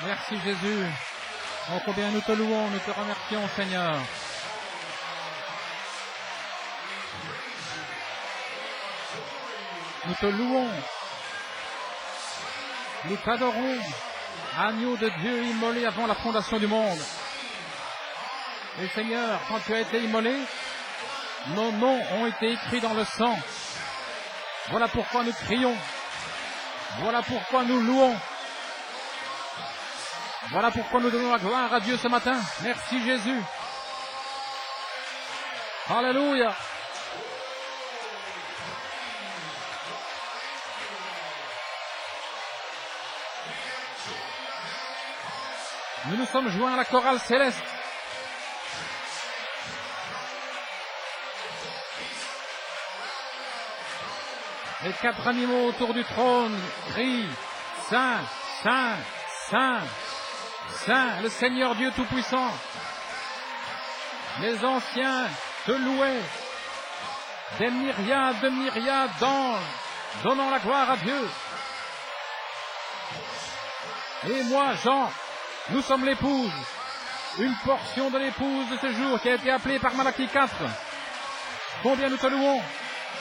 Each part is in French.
Merci Jésus. Oh, combien nous te louons, nous te remercions Seigneur. Nous te louons. Nous t'adorons. Agneau de Dieu immolé avant la fondation du monde. Et Seigneur, quand tu as été immolé, nos noms ont été écrits dans le sang. Voilà pourquoi nous crions. Voilà pourquoi nous louons. Voilà pourquoi nous donnons la gloire à Dieu ce matin. Merci Jésus. Alléluia. Nous nous sommes joints à la chorale céleste. Les 4 animaux autour du trône crient « Saint, Saint, Saint, Saint, le Seigneur Dieu Tout-Puissant ». Les anciens te louaient. Des myriades de myriades d'anges donnant la gloire à Dieu. Et moi, Jean, nous sommes l'épouse, une portion de l'épouse de ce jour qui a été appelée par Malachie 4. Combien nous te louons,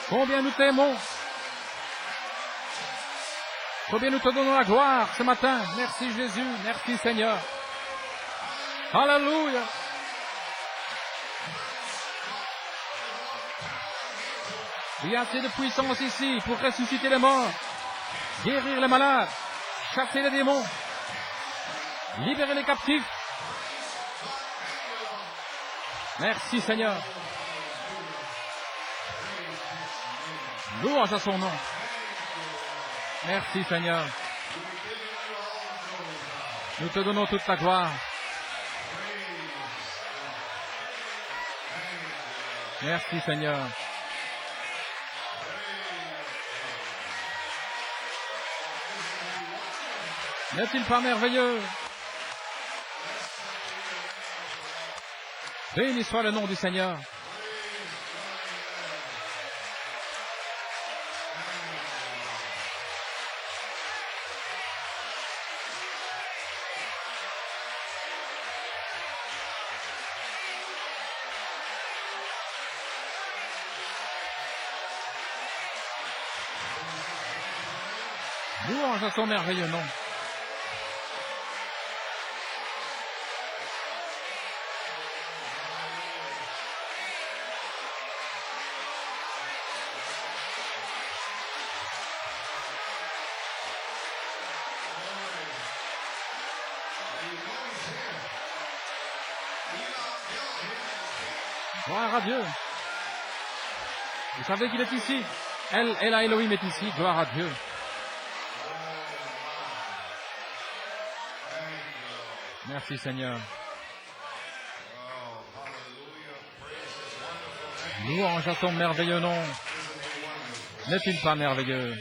combien nous t'aimons, combien nous te donnons la gloire ce matin. Merci Jésus, merci Seigneur. Alléluia. Il y a assez de puissance ici pour ressusciter les morts, guérir les malades, chasser les démons, libérer les captifs. Merci Seigneur. Louange à son nom. Merci Seigneur. Nous te donnons toute la gloire. Merci Seigneur. N'est-il pas merveilleux? Béni soit le nom du Seigneur. Louange à son merveilleux nom. Gloire à Dieu. Vous savez qu'il est ici. Elle, Elohim est ici. Gloire à Dieu. Merci Seigneur. Louange à son merveilleux nom. N'est-il pas merveilleux?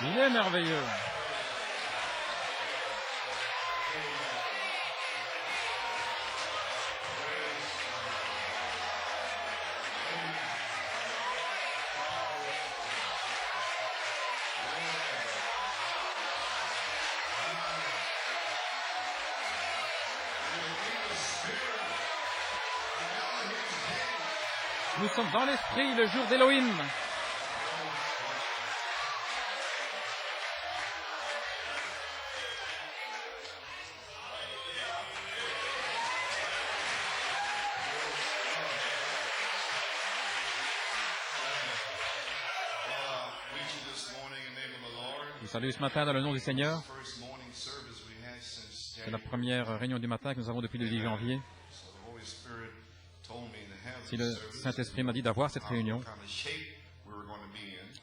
Il est merveilleux. Nous sommes dans l'esprit, le jour d'Élohim. Je vous salue ce matin dans le nom du Seigneur. C'est la première réunion du matin que nous avons depuis le 10 janvier. Si le Saint-Esprit m'a dit d'avoir cette réunion,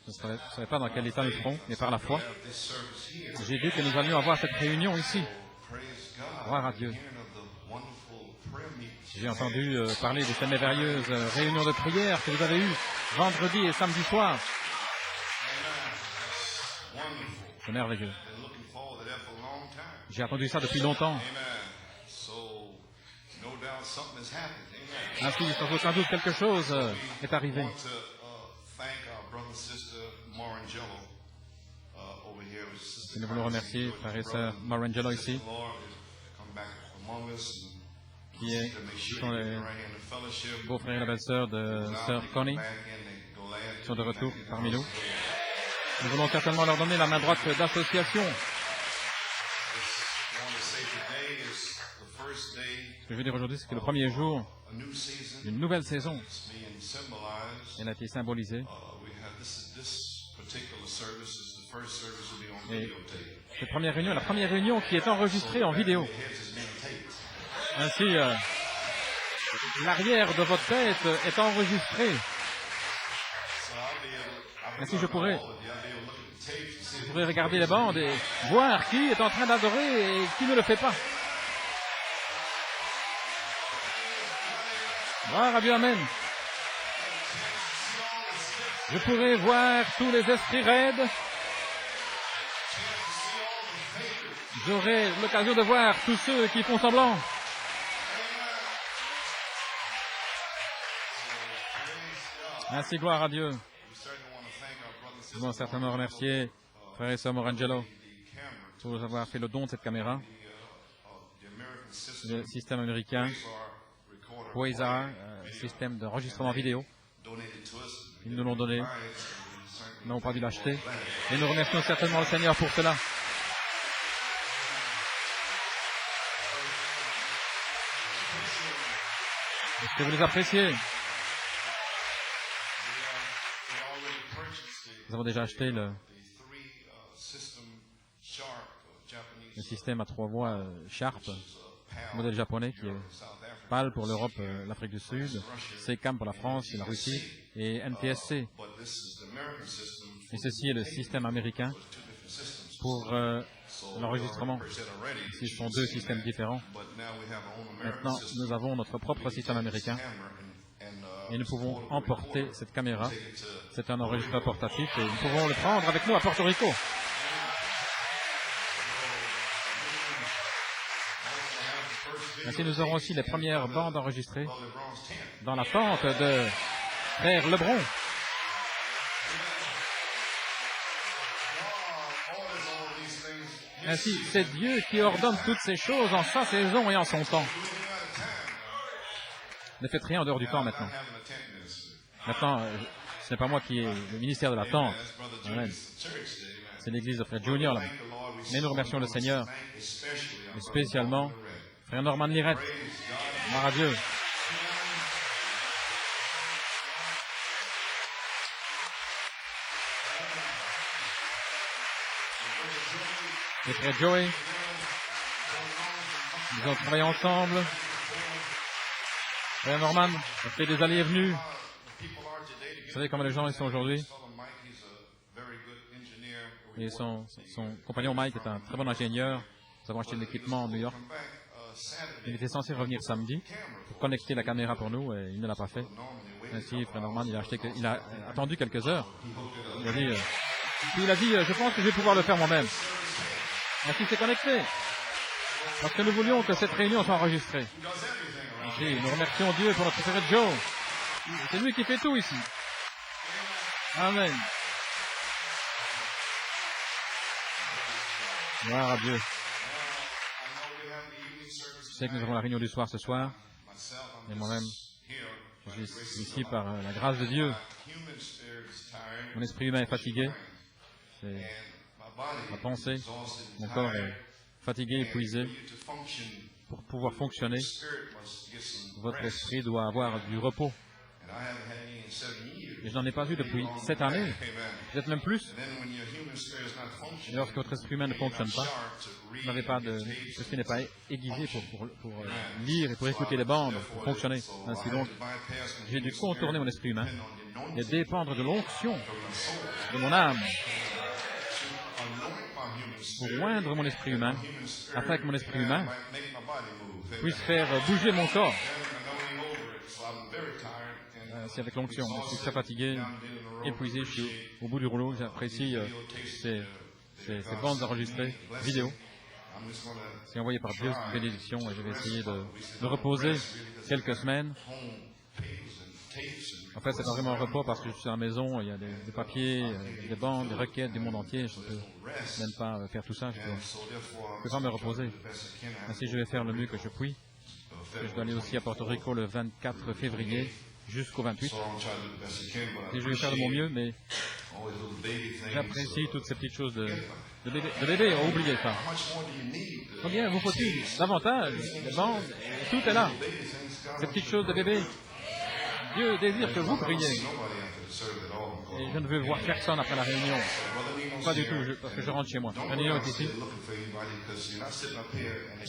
je ne savais pas dans quel état nous serons, mais par la foi, j'ai vu que nous allions avoir cette réunion ici. Gloire à Dieu. J'ai entendu parler de cette merveilleuse réunion de prière que vous avez eue vendredi et samedi soir. C'est merveilleux. J'ai attendu ça depuis longtemps. Ainsi, sans aucun doute, quelque chose est arrivé. Et nous voulons remercier frère et sœur Morangelo ici, qui sont les beaux-frères et la belle-sœur de sœur Connie, qui sont de retour parmi nous. Nous voulons certainement leur donner la main droite d'association. Ce que je veux dire aujourd'hui, c'est que le premier jour d'une nouvelle saison, elle a été symbolisée. Et cette première réunion est la première réunion qui est enregistrée en vidéo. Ainsi, l'arrière de votre tête est enregistré. Ainsi, je pourrais regarder les bandes et voir qui est en train d'adorer et qui ne le fait pas. Gloire à Dieu, amen. Je pourrais voir tous les esprits raides. J'aurai l'occasion de voir tous ceux qui font semblant. Ainsi, gloire à Dieu. Nous voulons certainement remercier frère et sœur Morangelo pour nous avoir fait le don de cette caméra. Le système américain Quasar, système d'enregistrement vidéo. Ils nous l'ont donné. Nous n'avons pas dû l'acheter. Et nous remercions certainement le Seigneur pour cela. Est-ce que vous les appréciez? Nous avons déjà acheté le système à 3 voies Sharp, modèle japonais qui est PAL pour l'Europe, l'Afrique du Sud, SECAM pour la France et la Russie, et NTSC. Et ceci est le système américain pour l'enregistrement. Ici, ce sont deux systèmes différents. Maintenant, nous avons notre propre système américain et nous pouvons emporter cette caméra. C'est un enregistreur portatif et nous pouvons le prendre avec nous à Porto Rico. Ainsi, nous aurons aussi les premières bandes enregistrées dans la tente de frère Lebron. Ainsi, c'est Dieu qui ordonne toutes ces choses en sa saison et en son temps. Ne faites rien en dehors du temps maintenant. Maintenant, ce n'est pas moi qui ai le ministère de la tente. Amen. C'est l'église de frère Junior là. Mais nous remercions le Seigneur, et spécialement frère Norman Lirette. Gloire à Dieu. Et frère Joey. Nous avons travaillé ensemble. Frère Norman a fait des allées et venues. Vous savez comment les gens ils sont aujourd'hui. Et son compagnon Mike est un très bon ingénieur. Nous avons acheté de l'équipement en New York. Il était censé revenir samedi pour connecter la caméra pour nous et il ne l'a pas fait. Ainsi, frère Norman, il a attendu quelques heures. Il a dit, je pense que je vais pouvoir le faire moi-même. Ainsi, c'est connecté. Parce que nous voulions que cette réunion soit enregistrée. Ainsi, nous remercions Dieu pour notre frère Joe. C'est lui qui fait tout ici. Amen. Gloire à Dieu. Je sais que nous avons la réunion du soir ce soir. Et moi-même, Je suis ici par la grâce de Dieu. Mon esprit humain est fatigué. Ma pensée, mon corps est fatigué, épuisé. Pour pouvoir fonctionner, votre esprit doit avoir du repos. Et je n'en ai pas eu depuis 7 années, peut-être même plus. Et lorsque votre esprit humain ne fonctionne pas, vous n'avez pas de... L'esprit n'est pas aiguisé pour lire et pour écouter les bandes, pour fonctionner. Ainsi donc, j'ai dû contourner mon esprit humain et dépendre de l'onction de mon âme pour oindre mon esprit humain, afin que mon esprit humain puisse faire bouger mon corps. C'est avec l'onction. Je suis très fatigué, épuisé, je suis au bout du rouleau. J'apprécie ces bandes enregistrées, vidéo. C'est envoyé par Dieu, c'est une bénédiction, et je vais essayer de me reposer quelques semaines. En fait, c'est pas vraiment un repos parce que je suis à la maison, il y a des papiers, des bandes, des requêtes du monde entier. Je ne peux même pas faire tout ça. Je ne peux pas me reposer. Ainsi, je vais faire le mieux que je puis. Je dois aller aussi à Porto Rico le 24 février jusqu'au 28. Et je vais faire de mon mieux, mais j'apprécie toutes ces petites choses de bébé. Oubliez ça. Combien vous faut-il davantage? Les bandes, tout est là. Ces petites choses de bébé. Dieu désire que vous priez. Et je ne veux voir personne après la réunion. Pas du tout, parce que je rentre chez moi. La réunion est ici.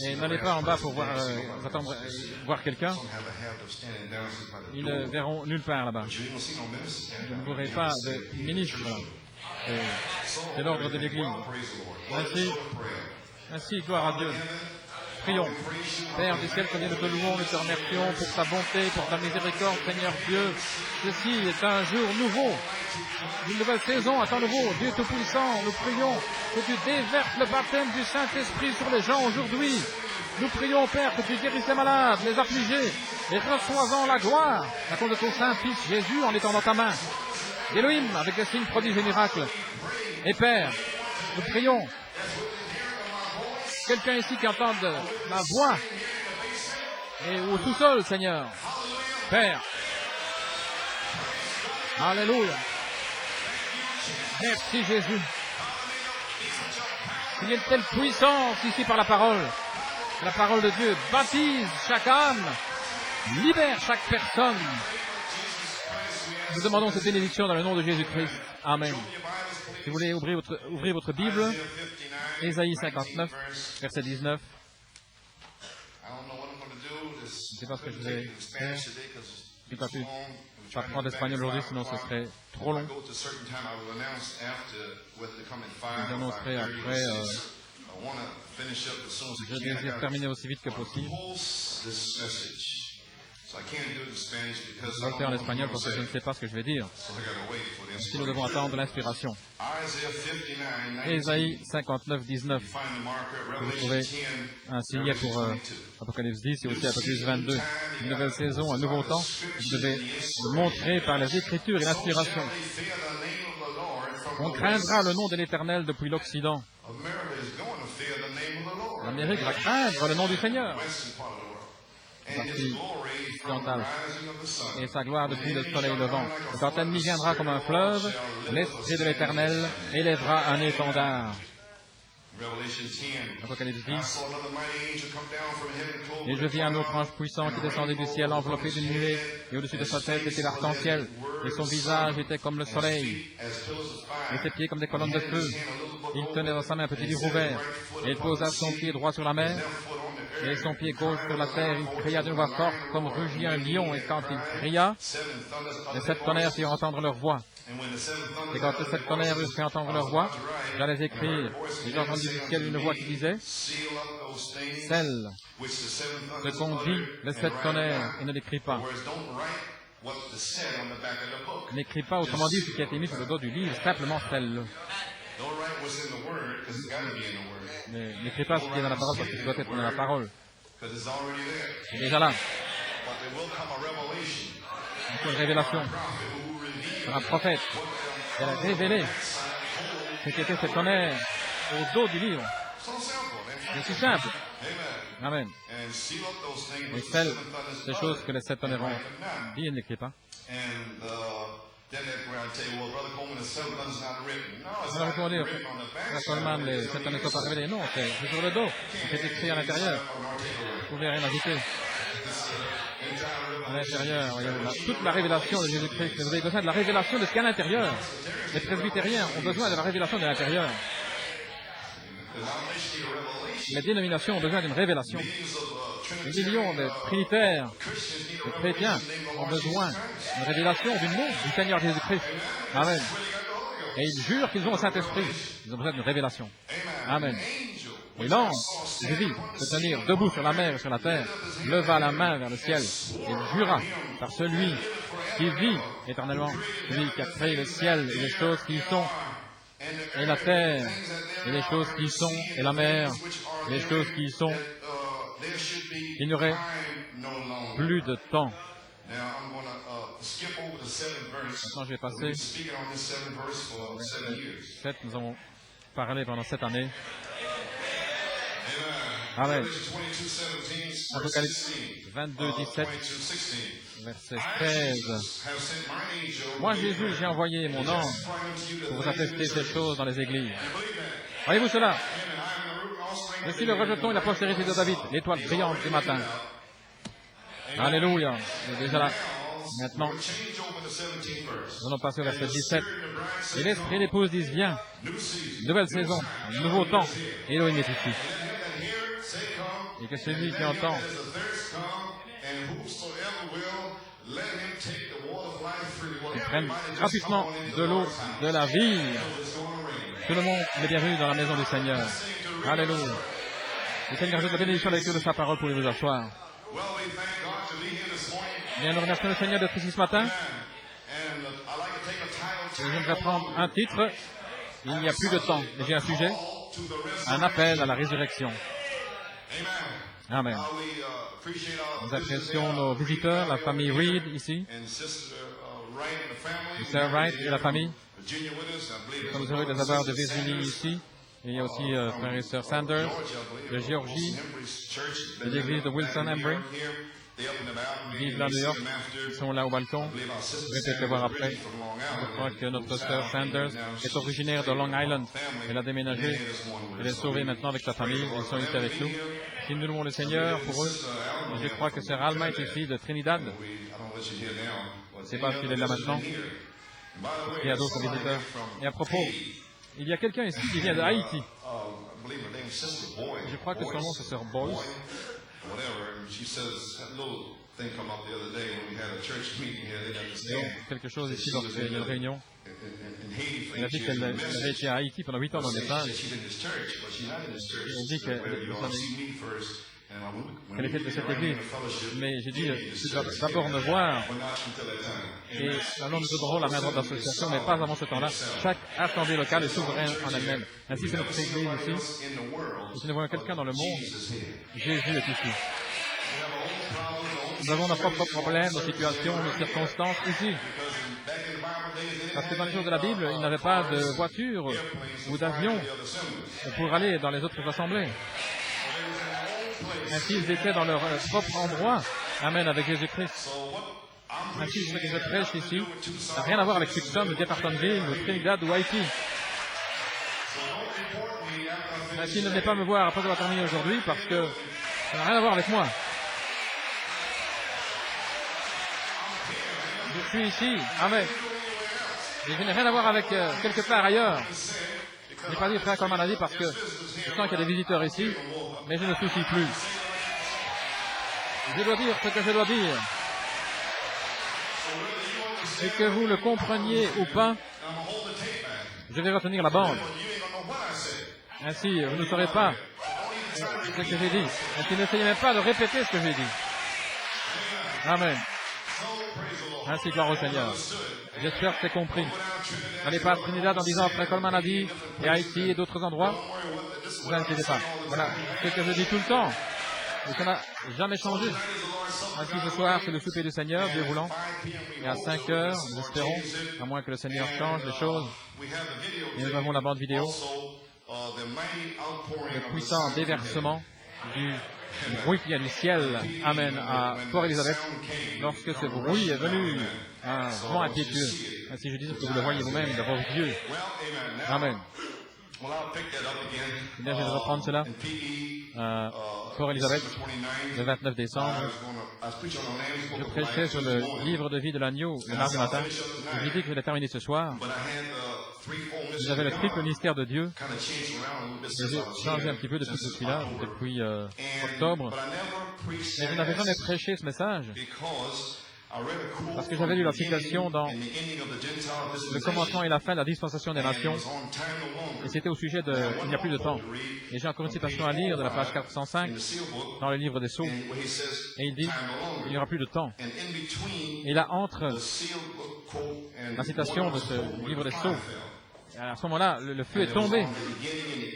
Et n'allez pas en bas pour attendre voir quelqu'un. Ils ne verront nulle part là-bas. Je ne verrai pas de ministre. C'est l'ordre de l'Église. Ainsi, gloire à Dieu. Prions. Père du ciel, nous te louons, nous te remercions pour ta bonté, pour ta miséricorde, Seigneur Dieu. Ceci est un jour nouveau, une nouvelle saison à temps nouveau. Dieu Tout-Puissant, nous prions que tu déverses le baptême du Saint-Esprit sur les gens aujourd'hui. Nous prions, Père, que tu guérisses les malades, les affligés, et reçois-en la gloire à cause de ton Saint-Fils Jésus en étant dans ta main. Elohim, avec des signes, prodiges et miracles. Et Père, nous prions. Quelqu'un ici qui entende ma voix et au sous-sol, Seigneur. Père. Alléluia. Merci Jésus. Il y a une telle puissance ici par la parole. La parole de Dieu baptise chaque âme, libère chaque personne. Nous demandons cette bénédiction dans le nom de Jésus-Christ. Amen. Si vous voulez ouvrir votre Bible, Ésaïe 59, verset 19. Je ne sais pas ce que je vais faire. Je n'ai pas pu apprendre l'espagnol aujourd'hui, sinon ce serait trop long. Je l'annoncerai après. Je désire terminer aussi vite que possible. Je vais le faire en espagnol parce que je ne sais pas ce que je vais dire. Si nous devons attendre l'inspiration. Ésaïe 59, 19. Vous trouvez un signet pour Apocalypse 10 et aussi Apocalypse 22. Une nouvelle saison, un nouveau temps. Vous devez le montrer par les Écritures et l'inspiration. On craindra le nom de l'Éternel depuis l'Occident. L'Amérique va craindre le nom du Seigneur. Partie occidentale. Et sa gloire depuis le soleil levant. Le temps ennemi viendra comme un fleuve, l'Esprit de l'Éternel élèvera un étendard. Apocalypse 10. Et je vis un autre ange puissant qui descendait du ciel enveloppé d'une nuée, et au-dessus de sa tête était l'arc-en-ciel, et son visage était comme le soleil, et ses pieds comme des colonnes de feu. Il tenait dans sa main un petit livre ouvert, et il posa son pied droit sur la mer, et son pied gauche sur la terre. Il cria d'une voix forte comme rugit un lion, et quand il cria, les 7 tonnerres firent entendre leur voix. Et quand les 7 tonnerres eurent fait entendre leur voix, j'allais écrire, et j'ai entendu du ciel une voix qui disait, scelle ce qu'ont dit les 7 tonnerres, et ne l'écris pas. N'écris pas, autrement dit, ce qui a été mis sur le dos du livre, simplement scelle-le. N'écris pas ce qui est dans la parole, parce que ce doit être dans la parole. C'est déjà là. C'est une révélation. Un prophète. Elle a révélé ce qui était ce tonnerre au dos du livre. C'est aussi simple. Amen. Et ces choses que les sept tonnerres ont dit, il n'écrit pas. On a répondu, Frère Coleman, les sept tonnerres ne sont pas révélés. Non, c'est sur le dos. C'est écrit à l'intérieur. Vous pouvez rien ajouter. À l'intérieur, toute la révélation de Jésus-Christ. Vous avez besoin de la révélation de ce qu'il y a à l'intérieur. Les presbytériens ont besoin de la révélation de l'intérieur. Les dénominations ont besoin d'une révélation. Des millions de trinitaires, de chrétiens ont besoin d'une révélation du nom du Seigneur Jésus-Christ. Amen. Et ils jurent qu'ils ont le Saint-Esprit. Ils ont besoin d'une révélation. Amen. Et l'ange, je vis, se tenir debout sur la mer et sur la terre, leva la main vers le ciel et jura par celui qui vit éternellement, celui qui a créé le ciel et les choses qui y sont, et la terre, et les choses qui y sont, et la mer, et les choses qui y sont, il n'y aurait plus de temps. Maintenant, je vais passer. 7, nous avons parlé pendant 7 années. Amen. Apocalypse 22, 17, verset 13. Moi, Jésus, j'ai envoyé mon ange pour vous attester ces choses dans les églises. Voyez-vous cela? Je suis le rejeton et la postérité de David, l'étoile brillante du matin. Alléluia. Il est déjà là. Maintenant, nous allons passer au verset 17. Et l'esprit et l'épouse disent, viens, nouvelle saison, nouveau temps, Elohim est ici. Et que celui qui entend qu'il prenne gratuitement de l'eau de la vie. Tout le monde est bienvenu dans la maison du Seigneur. Alléluia. Le Seigneur ajoute la bénédiction à la lecture de sa parole pour vous asseoir. Bien, nous remercions le Seigneur d'être ici ce matin. Et j'aimerais prendre un titre. Il n'y a plus de temps. Et j'ai un sujet. Un appel à la résurrection. Amen. Nous apprécions nos visiteurs, la famille Reed ici, Sir Wright et la famille. Nous sommes heureux de les avoir de Virginie ici. Et il y a aussi frère et sœur Sanders de Géorgie, de l'église de Wilson Embry. Ils vivent là à New York, ils sont là au balcon. Vous pouvez peut-être les voir après. Je crois que notre sœur Sanders est originaire de Long Island. Elle a déménagé. Elle est sauvée maintenant avec sa famille. Ils sont ici avec nous. Si nous louons le Seigneur pour eux, et je crois que sœur Alma est ici de Trinidad. Je ne sais pas s'il est là maintenant. Il y a d'autres visiteurs. Et à propos, il y a quelqu'un ici qui vient de Haïti. Je crois que son nom c'est sœur Boyce. Quelque chose ici lorsqu'il y a une réunion. Elle a dit qu'elle avait été à Haïti pendant 8 ans dans le message. Elle dit qu'elle était de cette église. Mais j'ai dit, tu dois d'abord me voir. Et alors nous donnerons la main droite d'association, mais pas avant ce temps-là. Chaque assemblée locale est souveraine en elle-même. Ainsi, c'est notre église ici. Et si nous voyons quelqu'un dans le monde, Jésus est ici. Nous avons nos propres problèmes, nos situations, nos circonstances ici. Parce que dans les jours de la Bible, il n'y avait pas de voiture ou d'avion pour aller dans les autres assemblées. Ainsi, ils étaient dans leur propre endroit. Amen, avec Jésus-Christ. Ainsi, ce que je prêche ici n'a rien à voir avec Tucson, ou Jeffersonville, ou Trinidad, ou Haïti. Ainsi, ne venez pas me voir après avoir terminé aujourd'hui, parce que ça n'a rien à voir avec moi. Je suis ici, amen. Et je n'ai rien à voir avec quelque part ailleurs. Je n'ai pas dit frère comme on a dit parce que je sens qu'il y a des visiteurs ici, mais je ne soucie plus. Je dois dire ce que je dois dire. Et que vous le compreniez ou pas, je vais retenir la bande. Ainsi, vous ne saurez pas ce que j'ai dit. Ainsi, n'essayez même pas de répéter ce que j'ai dit. Amen. Ainsi, gloire au Seigneur. J'espère que c'est compris. N'allez pas à Trinidad en disant frère Coleman a dit, et Haïti et d'autres endroits. Ne vous inquiétez pas. Voilà ce que je dis tout le temps. Et ça n'a jamais changé. Ainsi, ce soir, c'est le souper du Seigneur, Dieu voulant. Et à 5 heures, nous espérons, à moins que le Seigneur change les choses. Et nous avons la bande vidéo. le puissant déversement du bruit qui vient du ciel, amen, à Port-Élisabeth, lorsque ce bruit est venu, un vent impétueux. Ainsi je dis que vous le voyez vous-même de vos yeux. Amen. Eh bien, je vais reprendre cela. Port-Élisabeth, le 29 décembre, je prêchais sur le livre de vie de l'agneau le mardi matin. J'ai dit que je l'ai terminé ce soir. J'avais le triple mystère de Dieu. J'ai changé un petit peu depuis que je suis là, depuis octobre. Mais je n'avais jamais prêché ce message parce que j'avais lu la citation dans le commencement et la fin de la dispensation des nations. Et c'était au sujet de « Il n'y a plus de temps ». Et j'ai encore une citation à lire de la page 405 dans le livre des Sceaux. Et il dit « Il n'y aura plus de temps ». Et là, entre la citation de ce livre des Sceaux, à ce moment-là, le feu est tombé.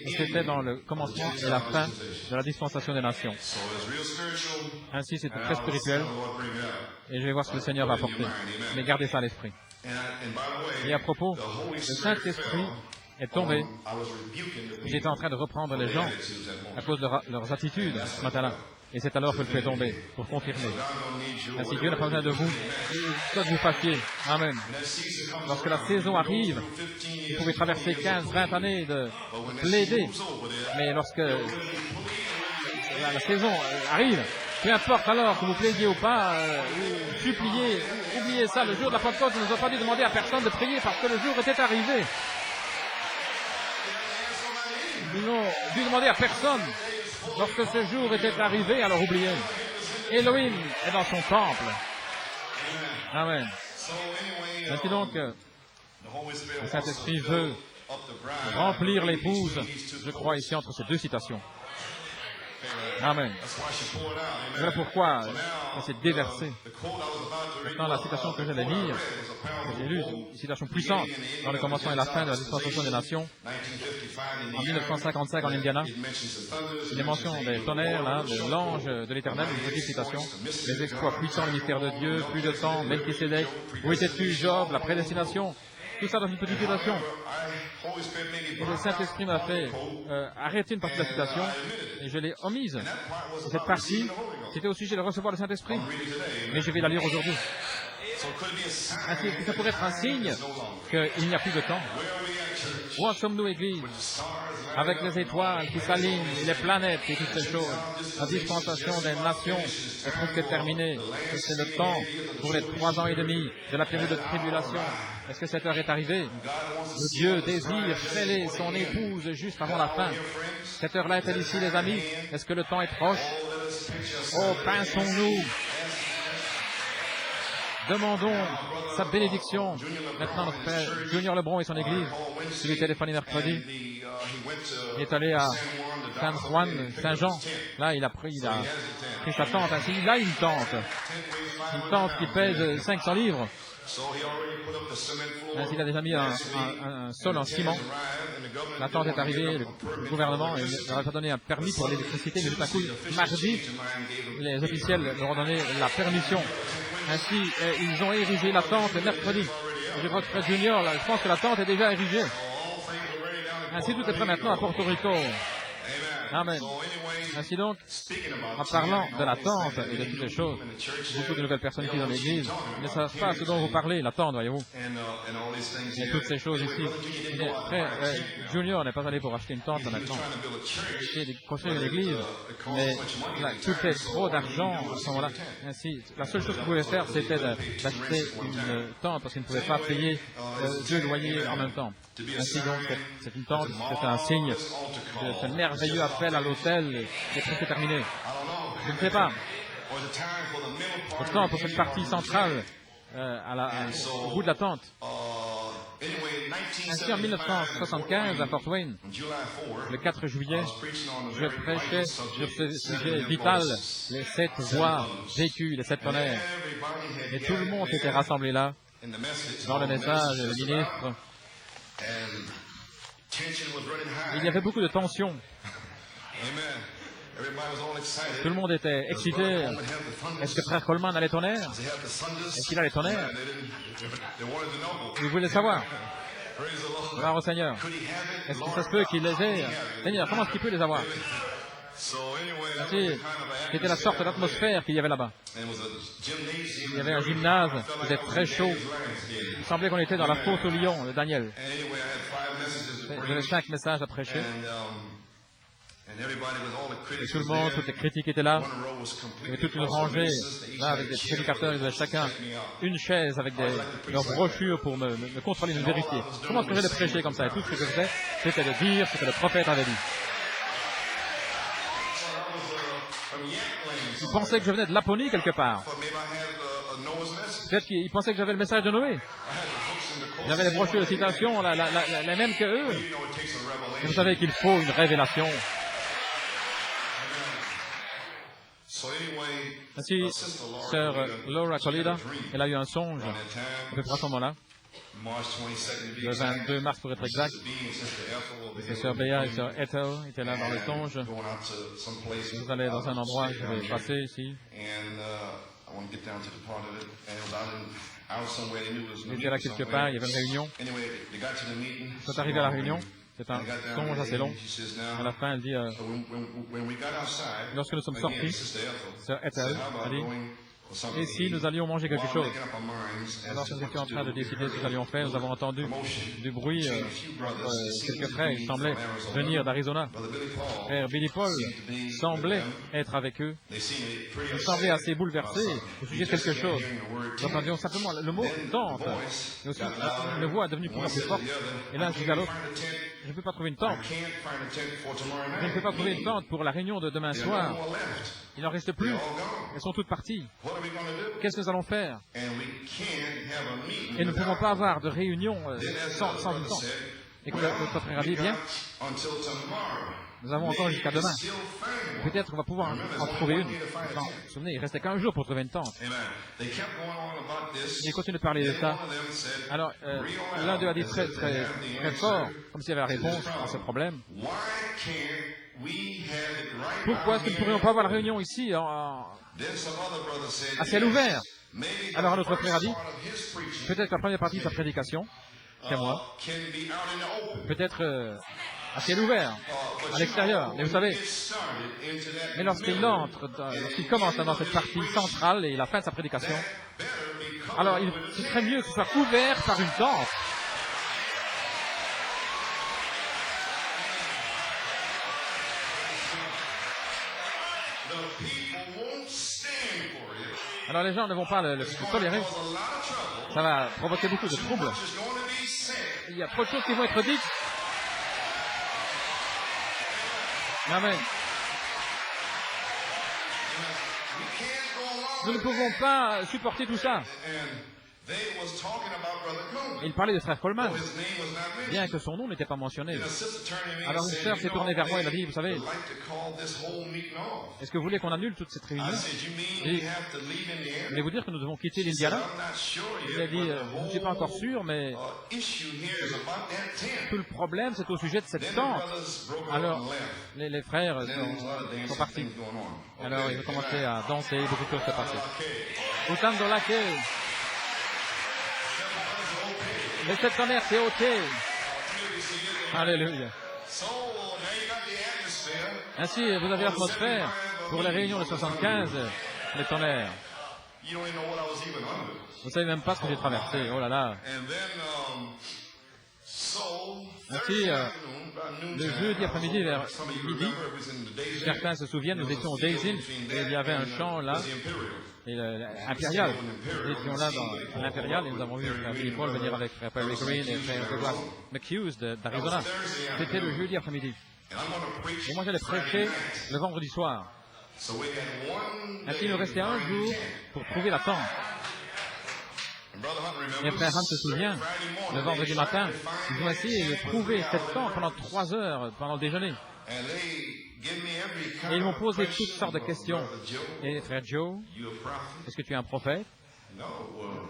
Et c'était dans le commencement et la fin de la dispensation des nations. Ainsi, c'était très spirituel. Et je vais voir ce que le Seigneur va apporter. Mais gardez ça à l'esprit. Et à propos, le Saint-Esprit est tombé. J'étais en train de reprendre les gens à cause de leurs attitudes ce matin-là. Et c'est alors que le feu est tombé, pour confirmer. Ainsi, Dieu n'a pas besoin de vous, soit que vous fassiez. Amen. Lorsque la saison arrive, vous pouvez traverser 15, 20 années de plaider. Mais lorsque la saison arrive, peu importe alors que vous plaidiez ou pas, ou suppliez, oubliez ça. Le jour de la Pentecôte, on ne nous a pas dit demander à personne de prier parce que le jour était arrivé. Nous n'avons dû demander à personne. Lorsque ce jour était arrivé, alors oubliez. Elohim est dans son temple. Amen. Ainsi donc, le Saint-Esprit veut remplir l'épouse, je crois ici, entre ces deux citations. Amen. Voilà pourquoi ça s'est déversé. Maintenant, la citation que j'allais lire, que j'ai lue, une citation puissante dans le commencement et la fin de la dispensation des nations, en 1955 en Indiana. Il est mention des tonnerres, là, de l'ange de l'Éternel, une petite citation. Les exploits puissants, le mystère de Dieu, plus de temps, Melchisédek, où étais-tu, Job, la prédestination. Tout ça dans une petite citation. Et le Saint-Esprit m'a fait arrêter une partie de la citation et je l'ai omise. Et cette partie, c'était au sujet de recevoir le Saint-Esprit. Mais je vais la lire aujourd'hui. Ainsi, ça pourrait être un signe qu'il n'y a plus de temps. Où en sommes-nous, Église? Avec les étoiles qui s'alignent, les planètes et toutes ces choses. La dispensation des nations est presque terminée. C'est le temps pour les 3 ans et demi de la période de tribulation. Est-ce que cette heure est arrivée? Le Dieu désire sceller son épouse juste avant la fin. Cette heure-là est-elle ici, les amis? Est-ce que le temps est proche? Oh, pinçons-nous! Demandons sa bénédiction. Maintenant, notre frère Junior Lebron et son église, qui lui téléphoné mercredi, il est allé à San Juan, Saint-Jean. Là, il a pris sa tente. Ainsi, il a une tente qui pèse 500 livres. Ainsi, il a déjà mis un sol en ciment. La tente est arrivée, le gouvernement leur a donné un permis pour l'électricité, mais tout à coup, mardi, les officiels leur ont donné la permission. Ainsi, ils ont érigé la tente mercredi. Je crois que Fred Junior, là, je pense que la tente est déjà érigée. Ainsi, tout est prêt maintenant à Porto Rico. Amen. Ainsi donc, en parlant de la tente et de toutes les choses, beaucoup de nouvelles personnes ici dans l'église ne savent pas ce dont vous parlez, la tente, voyez-vous. Et toutes ces choses ici. Frère Junior n'est pas allé pour acheter une tente là, maintenant. Il a construit l'église, mais là, tout est trop d'argent à ce moment-là. Ainsi, la seule chose qu'il pouvait faire, c'était d'acheter une tente parce qu'il ne pouvait pas payer 2 loyers en même temps. Ainsi donc, c'est une tente, c'est un signe de ce merveilleux appel à l'autel est presque terminé. Je ne sais pas. Pourtant, pour cette partie centrale, au bout de la tente. Ainsi, en 1975, à Fort Wayne, le 4 juillet, je prêchais sur ce sujet vital, les 7 voix vécues, les 7 tonnerres. Et tout le monde était rassemblé là, dans le message, le ministre. Il y avait beaucoup de tension. Tout le monde était excité. Est-ce que frère Coleman a les tonnerres? Est-ce qu'il a les tonnerres? Ils voulaient savoir. Gloire au Seigneur. Est-ce que ça se peut qu'il les ait? Seigneur, comment est-ce qu'il peut les avoir? C'était la sorte d'atmosphère qu'il y avait là-bas. Il y avait un gymnase, c'était très chaud. Il semblait qu'on était dans la fosse au lion de Daniel. J'avais 5 messages à prêcher. Et tout le monde, toutes les critiques étaient là. Il y avait toute une rangée, là, avec des prédicateurs, ils avaient chacun une chaise avec leurs brochures pour me contrôler, me vérifier. Comment est-ce que j'allais prêcher comme ça? Et tout ce que je faisais, c'était de dire ce que le prophète avait dit. Ils pensaient que je venais de Laponie quelque part. Peut-être qu'ils pensaient que j'avais le message de Noé. J'avais les brochures de citation, les mêmes que eux. Et vous savez qu'il faut une révélation. Ainsi, sœur Laura Colida, elle a eu un songe, à peu près à ce moment-là, le 22 mars pour être exact. Et sœur Béa et sœur Ethel étaient là dans le songe. Vous allez dans un endroit que je vais passer ici. Ils étaient là quelque part, il y avait une réunion. Ils sont arrivés à la réunion. C'est un songe assez long. À la fin, elle dit, lorsque nous sommes sortis, sœur Ethel a dit, et si nous allions manger quelque chose? Alors que nous étions en train de décider ce que nous allions faire, nous avons entendu du bruit, quelques frères, ils semblaient venir d'Arizona. Frère Billy Paul semblait être avec eux. Ils semblaient assez bouleversés au sujet de quelque chose. Nous entendions simplement le mot tente. Et aussi, le voix est devenue plus en plus forte. Et là, je dis à l'autre, je ne peux pas trouver une tente. Je ne peux pas trouver une tente pour la réunion de demain soir. Il n'en reste plus. Elles sont toutes parties. Qu'est-ce que nous allons faire? Et nous ne pouvons pas avoir de réunion sans une tente. Et que notre frère a dit, bien, nous avons encore jusqu'à demain. Peut-être qu'on va pouvoir en trouver une. Enfin, vous vous souvenez, il restait qu'un jour pour trouver une tente. Ils continuent de parler de ça. Alors, l'un d'eux a dit très, très, très fort, comme s'il y avait la réponse à ce problème. Pourquoi est-ce que nous ne pourrions pas avoir la réunion ici à ciel ouvert? Alors un autre frère a dit, peut-être que la première partie de sa prédication, c'est moi, peut-être à ciel ouvert, à l'extérieur. Mais vous savez, mais lorsqu'il commence dans cette partie centrale et la fin de sa prédication, alors ce serait mieux que ce soit couvert par une tente. Alors les gens ne vont pas le tolérer. Ça va provoquer beaucoup de troubles. Il y a trop de choses qui vont être dites. Amen. Nous ne pouvons pas supporter tout ça. Il parlait de frère Coleman, bien que son nom n'était pas mentionné. Alors une sœur s'est tournée vers moi et m'a dit, vous savez, est-ce que vous voulez qu'on annule toute cette réunion? Voulez-vous dire que nous devons quitter l'Indiana? Il a dit, je ne suis pas encore sûr, mais tout le problème, c'est au sujet de cette tente. Alors, les frères sont partis. Alors, ils ont commencé à danser, beaucoup de choses se passaient. Utando Lake. Mais cette tonnerre, c'est ôté. Alléluia. Ainsi, vous avez l'atmosphère pour les réunions de 75, les tonnerres. Vous ne savez même pas ce que j'ai traversé. Oh là là. Ainsi, le jeudi après-midi vers midi, certains se souviennent, nous étions au Daisy et il y avait un chant là, impérial. Nous étions là dans l'impérial et nous avons vu Frère Billy Paul venir avec Frère Perry Green et Frère Douglas McHughes d'Arizona. C'était le jeudi après-midi. Et moi j'allais prêcher le vendredi soir. Ainsi, il nous restait un jour pour trouver la tente. Et Frère Hunt se souvient, le vendredi matin, ils ont essayé de trouver cette tente pendant 3 heures, pendant le déjeuner. Et ils m'ont posé toutes sortes de questions. Et Frère Joe, est-ce que tu es un prophète?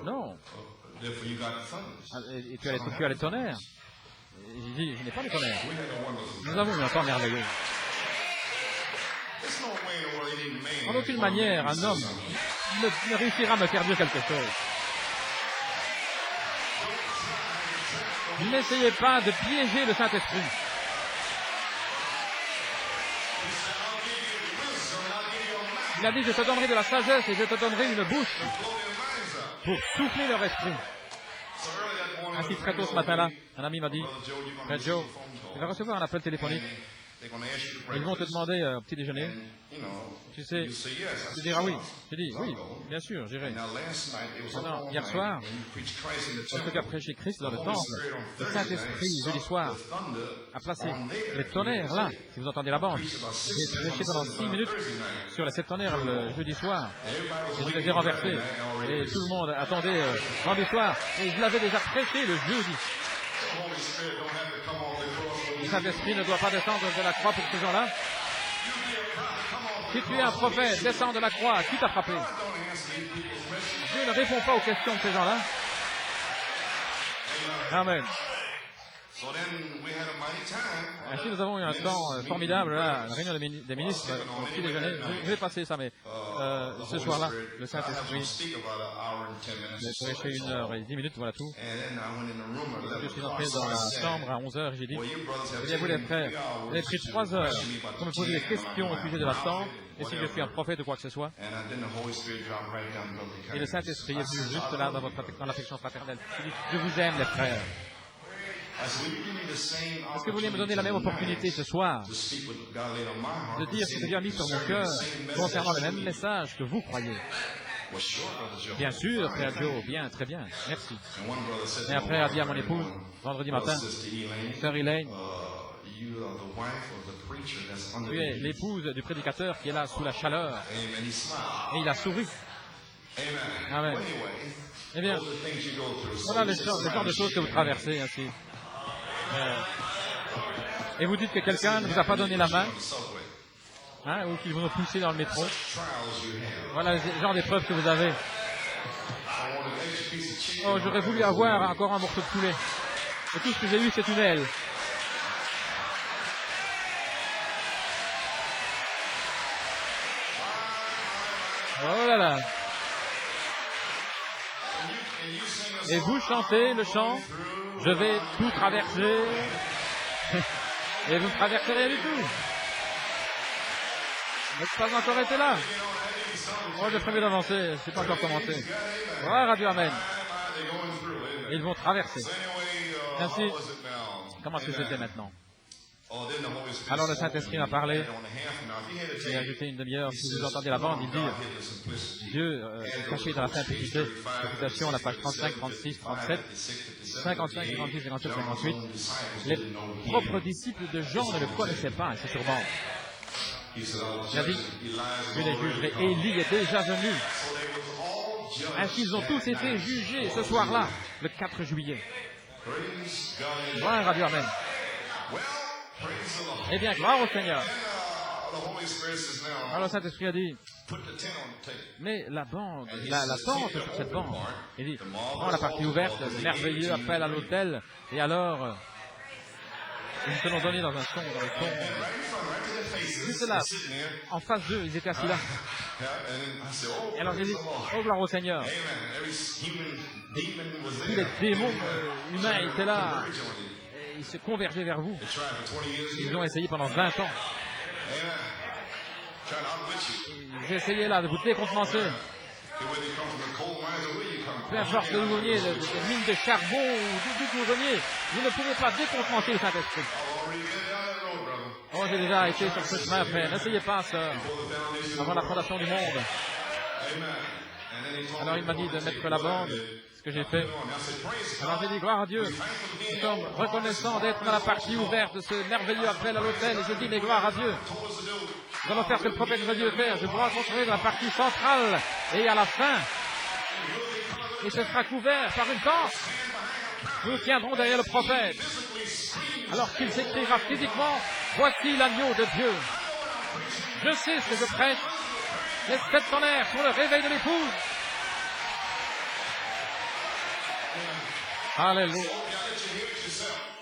Non. Et tu as les tonnerres? J'ai dit, je n'ai pas de tonnerres. Nous avons eu un temps merveilleux. En aucune manière, un homme ne réussira à me faire dire quelque chose. N'essayez pas de piéger le Saint-Esprit. Il a dit, je te donnerai de la sagesse et je te donnerai une bouche pour souffler leur esprit. Ainsi, très tôt ce matin-là, un ami m'a dit, Frère Joe, tu vas recevoir un appel téléphonique. Ils vont te demander au petit déjeuner. Tu sais, tu diras oui. Tu dis oui, bien sûr, j'irai. Alors, hier soir, lorsque tu as prêché Christ dans le temple, le Saint-Esprit, jeudi soir, a placé les tonnerres là, si vous entendez la bande. J'ai prêché pendant 6 minutes sur les 7 tonnerres le jeudi soir. Et je les ai renversés. Et tout le monde attendait vendredi soir. Et je l'avais déjà prêché le jeudi. Le Saint-Esprit ne doit pas descendre de la croix pour ces gens-là. Si tu es un prophète, descends de la croix. Qui t'a frappé? Dieu ne répond pas aux questions de ces gens-là. Amen. Ainsi, nous avons eu un temps formidable, là, la réunion des ministres, au petit déjeuner. Je vais passer ça, mais ce soir-là, le Saint-Esprit, j'ai prêché 1 heure et 10 minutes, voilà tout. Je suis entré dans la chambre à 11 heures et j'ai dit, vous les frères, vous avez pris 3 heures pour me poser des questions au sujet de la tente, et si je suis un prophète ou quoi que ce soit. Et le Saint-Esprit est venu juste là dans l'affection fraternelle. Il dit, je vous aime, les frères. Est-ce que vous voulez me donner la même opportunité ce soir de dire ce que Dieu a mis sur mon cœur concernant le même message que vous croyez? Bien sûr, Frère Joe, bien, très bien, merci. Et après, a dit à mon épouse, vendredi matin, Sœur Elaine, tu es l'épouse du prédicateur qui est là sous la chaleur. Et il a souri. Amen. Eh bien, voilà le genre de choses que vous traversez ainsi. Et vous dites que quelqu'un ne vous a pas donné la main, hein, ou qu'il vous a poussé dans le métro. Voilà le genre d'épreuve que vous avez. Oh, j'aurais voulu avoir encore un morceau de poulet. Et tout ce que j'ai eu, c'est une aile. Oh là là. Et vous chantez le chant, je vais tout traverser. Et vous ne traversez rien du tout. Vous n'êtes pas encore été là. Moi, j'ai prévu d'avancer, je n'ai pas encore commencé. Voilà, Radio Amen. Et ils vont traverser. Ainsi, comment est-ce que c'était maintenant? Alors le Saint-Esprit m'a parlé, j'ai ajouté une demi-heure, si vous entendez la bande, il dit Dieu est caché dans la simplicité, réputation, la page 35, 36, 37, 55, 56, 57, 58. Les propres disciples de Jean ne le connaissaient pas, et c'est sûrement. Il a dit, je les jugerai, et Élie est déjà venu. Ainsi ils ont tous été jugés ce soir-là, le 4 juillet. Voilà, Radio Amen. Eh bien, gloire au Seigneur. Alors le Saint-Esprit a dit, mais la bande, la tente sur cette bande. Il dit, prends la partie ouverte, merveilleux appel à l'autel, et alors, ils se l'ont donné dans un son, dans le ton. Juste là, en face d'eux, ils étaient assis là. Et alors j'ai dit, oh gloire au Seigneur. Tous les démons humains étaient là. Ils se convergeaient vers vous. Ils ont essayé pendant 20 ans. J'ai essayé là de vous décontenancer. Peu importe d'où vous veniez, des mines de charbon ou d'où vous veniez, vous ne pouvez pas décontenancer le Saint-Esprit. Oh, j'ai déjà été sur ce chemin, frère. N'essayez pas, sœur, avant la fondation du monde. Alors il m'a dit de mettre la bande, ce que j'ai fait. Alors j'ai dit, gloire à Dieu, nous sommes reconnaissants d'être dans la partie ouverte de ce merveilleux appel à l'autel. Et je dis, mais gloire à Dieu. Nous allons faire ce que le prophète nous a dit de faire. Je vous rencontrerai dans la partie centrale et à la fin. Et ce sera couvert par une tente. Nous tiendrons derrière le prophète. Alors qu'il s'écrira physiquement, voici l'agneau de Dieu. Je sais ce que je prêche. Les 7 tonnerres pour le réveil de l'épouse. Alléluia.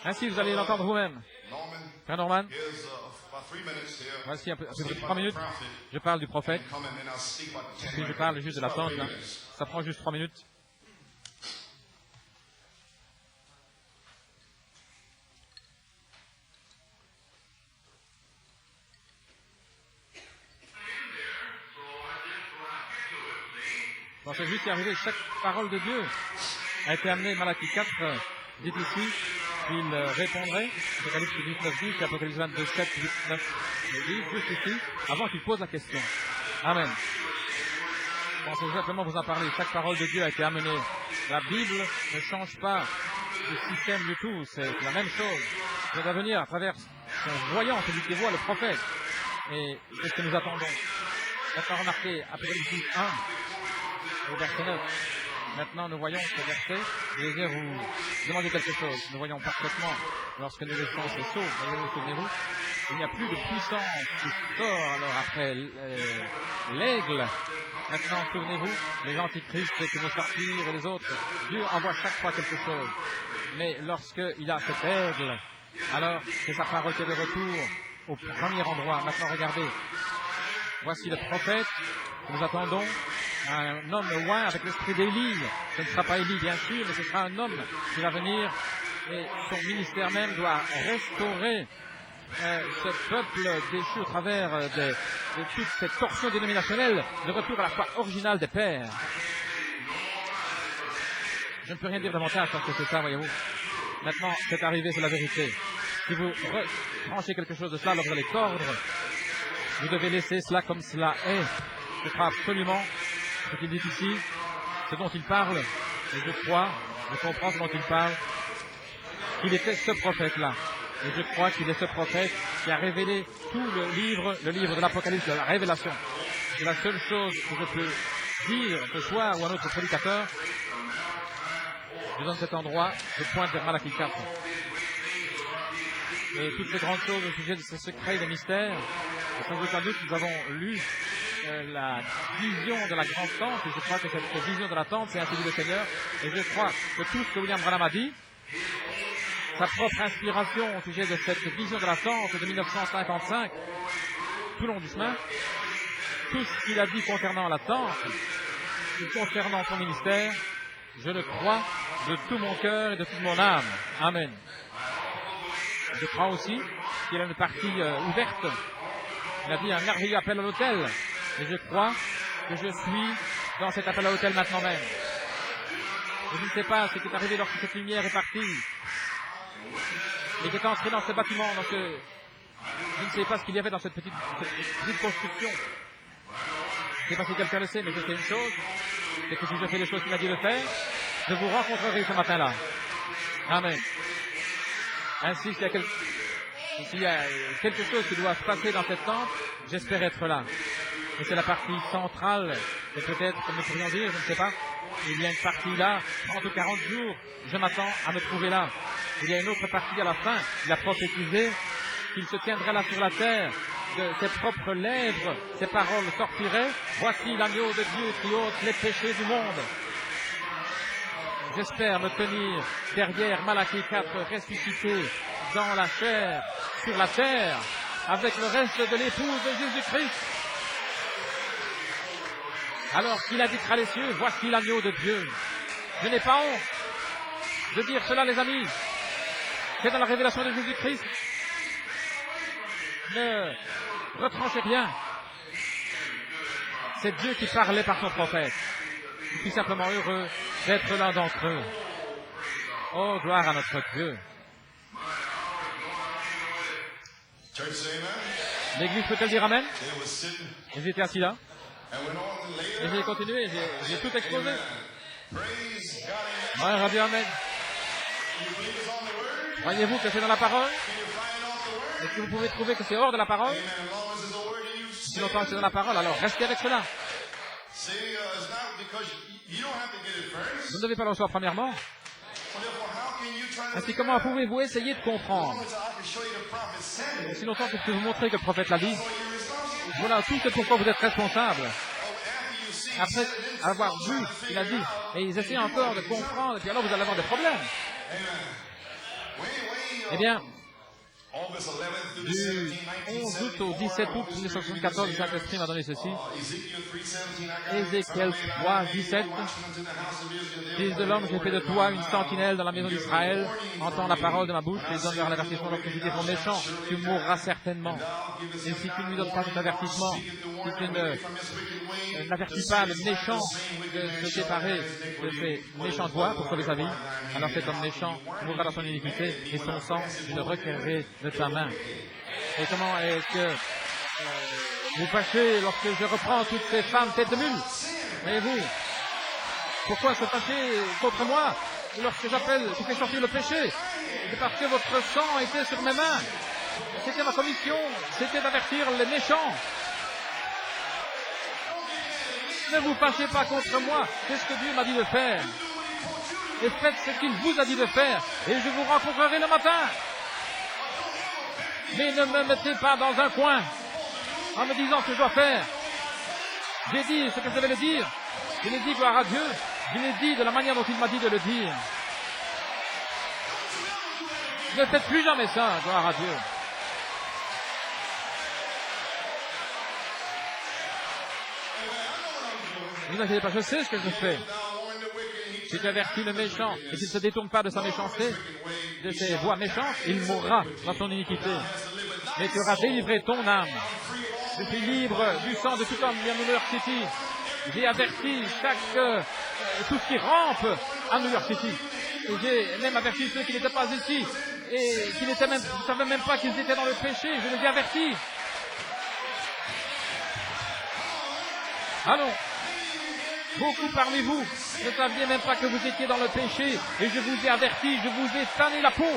Ainsi, vous allez l'entendre vous-même. Frère Norman, voici un peu plus de 3 minutes. Je parle du prophète. Puis je parle juste de la tente. Là. Ça prend juste 3 minutes. Dans ce juste qui est arrivé, chaque parole de Dieu a été amenée. Malachie 4 dit ici qu'il répondrait, Apocalypse 19, 10, Apocalypse 22, 7, 8, 9, 10, juste ici, avant qu'il pose la question. Amen. Je pense exactement vous en parler. Chaque parole de Dieu a été amenée. La Bible ne change pas le système du tout. C'est la même chose. Ça doit venir à travers son voyant, celui qui voit le prophète. Et c'est ce que nous attendons. Maintenant, remarquez, Apocalypse 1, au verset 9. Maintenant, nous voyons ce verset. Je vais vous demander quelque chose. Nous voyons parfaitement, lorsque nous laissons ce saut, souvenez-vous, il n'y a plus de puissance qui sort alors après l'aigle. Maintenant, souvenez-vous, les antichrists qui vont sortir et les autres, Dieu envoie chaque fois quelque chose. Mais lorsqu'il a cet aigle, alors c'est sa parole qui est de retour au premier endroit. Maintenant, regardez. Voici le prophète que nous attendons, un homme loin avec l'esprit d'Élie. Ce ne sera pas Élie, bien sûr, mais ce sera un homme qui va venir et son ministère même doit restaurer ce peuple déchu au travers de toute cette torsion dénominationnelle de retour à la foi originale des pères. Je ne peux rien dire davantage parce que c'est ça, voyez-vous. Maintenant, c'est arrivé, c'est la vérité. Si vous tranchez quelque chose de cela, alors vous allez tordre. Vous devez laisser cela comme cela est. Ce sera absolument ce qu'il dit ici, ce dont il parle. Et je crois, je comprends ce dont il parle, qu'il était ce prophète-là. Et je crois qu'il est ce prophète qui a révélé tout le livre de l'Apocalypse, de la révélation. C'est la seule chose que je peux dire ce soir ou à notre prédicateur. Je donne cet endroit, je pointe vers Malachie 4. Et toutes ces grandes choses au sujet de ces secrets et des mystères, sans aucun doute, nous avons lu la vision de la grande tente, et je crois que cette vision de la tente, c'est ainsi dit le Seigneur, et je crois que tout ce que William Branham a dit, sa propre inspiration au sujet de cette vision de la tente de 1955, tout le long du chemin, tout ce qu'il a dit concernant la tente, et concernant son ministère, je le crois de tout mon cœur et de toute mon âme. Amen. Je crois aussi qu'il a une partie ouverte. Il a dit un merveilleux appel à l'autel. Et je crois que je suis dans cet appel à l'autel maintenant même. Et je ne sais pas ce qui est arrivé lorsque cette lumière est partie. Et qu'il est entré dans ce bâtiment. Donc, je ne sais pas ce qu'il y avait dans cette petite construction. Je ne sais pas si quelqu'un le sait, mais je sais une chose. C'est que si je fais les choses qu'il m'a dit de faire, je vous rencontrerai ce matin-là. Amen. Ainsi, s'il y a quelque chose qui doit se passer dans cette tente, j'espère être là. Et c'est la partie centrale, et peut-être, comme nous pourrions dire, je ne sais pas, il y a une partie là, 30 ou 40 jours, je m'attends à me trouver là. Il y a une autre partie à la fin, il a prophétisé qu'il se tiendrait là sur la terre, de ses propres lèvres, ses paroles sortiraient. Voici l'agneau de Dieu qui ôte les péchés du monde. J'espère me tenir derrière Malachie 4 ressuscité dans la chair, sur la terre, avec le reste de l'épouse de Jésus-Christ. Alors qu'il indiquera les cieux, voici l'agneau de Dieu. Je n'ai pas honte de dire cela, les amis. C'est dans la révélation de Jésus-Christ. Ne retranchez rien. C'est Dieu qui parlait par son prophète. Je suis simplement heureux d'être l'un d'entre eux. Oh, gloire à notre Dieu. L'église peut-elle dire Amen? Ils étaient assis là. Et j'ai continué, j'ai tout exposé. Ouais, Radio Amen. Croyez-vous que c'est dans la parole? Est-ce que vous pouvez trouver que c'est hors de la parole? Si longtemps que c'est dans la parole, alors restez avec cela. Vous ne devez pas le recevoir premièrement. Ainsi, comment pouvez-vous essayer de comprendre? Si longtemps que je peux vous montrer que le prophète l'a dit. Voilà tout ce pourquoi vous êtes responsable. Après avoir vu, il a dit, et ils essaient encore de comprendre, et puis alors vous allez avoir des problèmes. Eh bien, Du 11 août au 17 août 1974, le Saint-Esprit m'a donné ceci. Ézéchiel 3, 17. Fils de l'homme, j'ai fait de toi une sentinelle dans la maison d'Israël. Entends la parole de ma bouche et donne leur l'avertissement lorsque tu dis ton méchant. Tu mourras certainement. Et si tu ne lui donnes pas cet avertissement, si tu n'avertis pas le méchant de se séparer de ses méchants doigts pour sauver sa vie, alors cet homme méchant mourra dans son iniquité et son sang, je le requerrai de ta main. Et comment est-ce que vous fâchez lorsque je reprends toutes ces femmes têtes de mule? Voyez-vous? Pourquoi se fâcher contre moi lorsque j'appelle, je fais sortir le péché? C'est parce que votre sang était sur mes mains. C'était ma commission, c'était d'avertir les méchants. Ne vous fâchez pas contre moi, c'est ce que Dieu m'a dit de faire. Et faites ce qu'il vous a dit de faire, et je vous rencontrerai le matin. Mais ne me mettez pas dans un coin en me disant ce que je dois faire. J'ai dit ce que je devais le dire. Je l'ai dit, gloire à Dieu. Je l'ai dit de la manière dont il m'a dit de le dire. Ne faites plus jamais ça, gloire à Dieu. Ne vous inquiétez pas, je sais ce que je fais. Si tu avertis le méchant et s'il ne se détourne pas de sa méchanceté, de ses voies méchantes, il mourra dans son iniquité. Mais tu auras délivré ton âme. Je suis libre du sang de tout homme à New York City. J'ai averti tout ce qui rampe à New York City. Et j'ai même averti ceux qui n'étaient pas ici et qui ne savaient même pas qu'ils étaient dans le péché. Je les ai avertis. Allons. Beaucoup parmi vous ne saviez même pas que vous étiez dans le péché et je vous ai averti, je vous ai tanné la peau.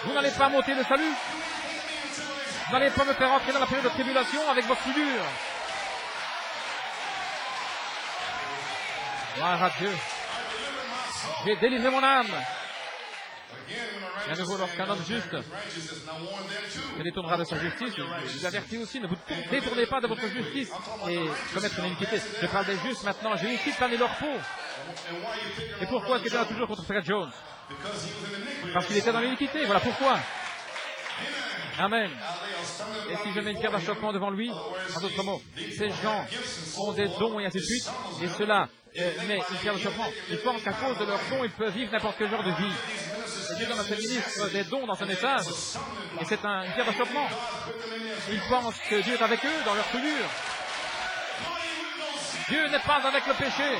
Vous n'allez pas monter le salut. Vous n'allez pas me faire entrer dans la période de tribulation avec vos figures. Gloire à Dieu. J'ai délivré mon âme. Et à nouveau, lorsqu'un homme juste se détournera de sa justice, je vous avertis aussi, ne vous détournez pas de votre justice et commettre une iniquité. Je parle des justes maintenant, j'ai aussi tanné leur peau. Et pourquoi est-ce qu'il y a toujours contre Fred Jones? Parce qu'il était dans l'iniquité, voilà pourquoi. Amen. Et si je mets une pierre d'achoppement devant lui, en d'autres mots, ces gens ont des dons et ainsi de suite, et cela met une pierre d'achoppement. Ils pensent qu'à cause de leurs dons, ils peuvent vivre n'importe quel genre de vie. Et Dieu donne à ses ministres des dons dans ce message, et c'est une pierre d'achoppement. Ils pensent que Dieu est avec eux dans leur figure. Dieu n'est pas avec le péché.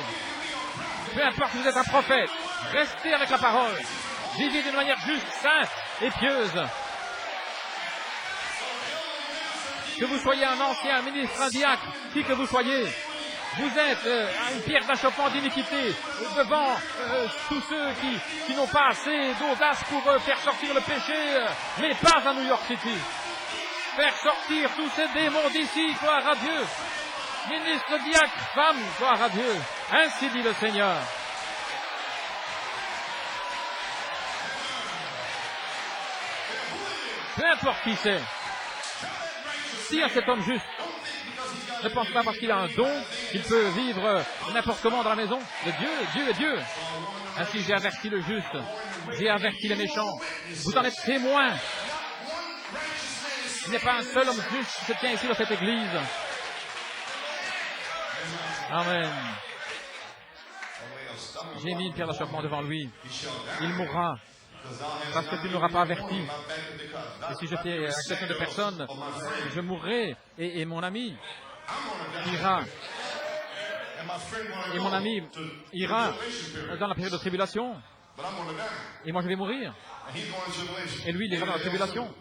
Peu importe si vous êtes un prophète, restez avec la parole. Vivez d'une manière juste, sainte et pieuse. Que vous soyez un ancien, un ministre, un diacre, qui que vous soyez, vous êtes à une pierre d'achoppement d'iniquité devant tous ceux qui n'ont pas assez d'audace pour faire sortir le péché, mais pas à New York City. Faire sortir tous ces démons d'ici, gloire à Dieu. Ministre, diacre, femme, gloire à Dieu. Ainsi dit le Seigneur. Peu importe qui c'est. Si à cet homme juste ne pense pas parce qu'il a un don qu'il peut vivre n'importe comment dans la maison de Dieu. Dieu est Dieu. Ainsi j'ai averti le juste, j'ai averti les méchants. Vous en êtes témoins. Il n'y a pas un seul homme juste qui se tient ici dans cette église. Amen. J'ai mis une pierre d'achoppement devant lui. Il mourra. Parce que tu ne l'auras pas averti. Et si je fais exception de personne, je mourrai. Et mon ami ira. Et mon ami ira dans la période de tribulation. Et moi je vais mourir. Et lui il ira dans la tribulation.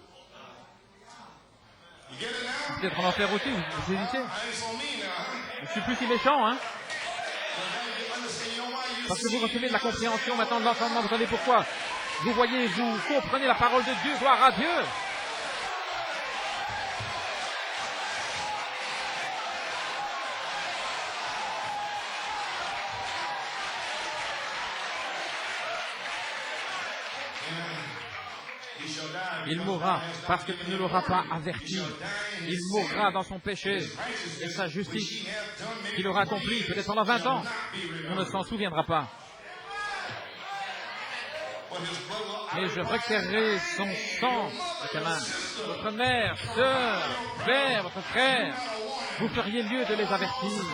Peut-être en enfer aussi, vous hésitez. Je suis plus si méchant, hein. Parce que vous recevez de la compréhension maintenant de l'entendement. Vous savez pourquoi? Vous voyez, vous comprenez la parole de Dieu, gloire à Dieu. Il mourra parce que tu ne l'auras pas averti. Il mourra dans son péché et sa justice qu'il aura accomplie peut-être pendant 20 ans. On ne s'en souviendra pas. mais je requerrai son sang avec la main. Votre mère, sœur, père, votre frère, vous feriez mieux de les avertir.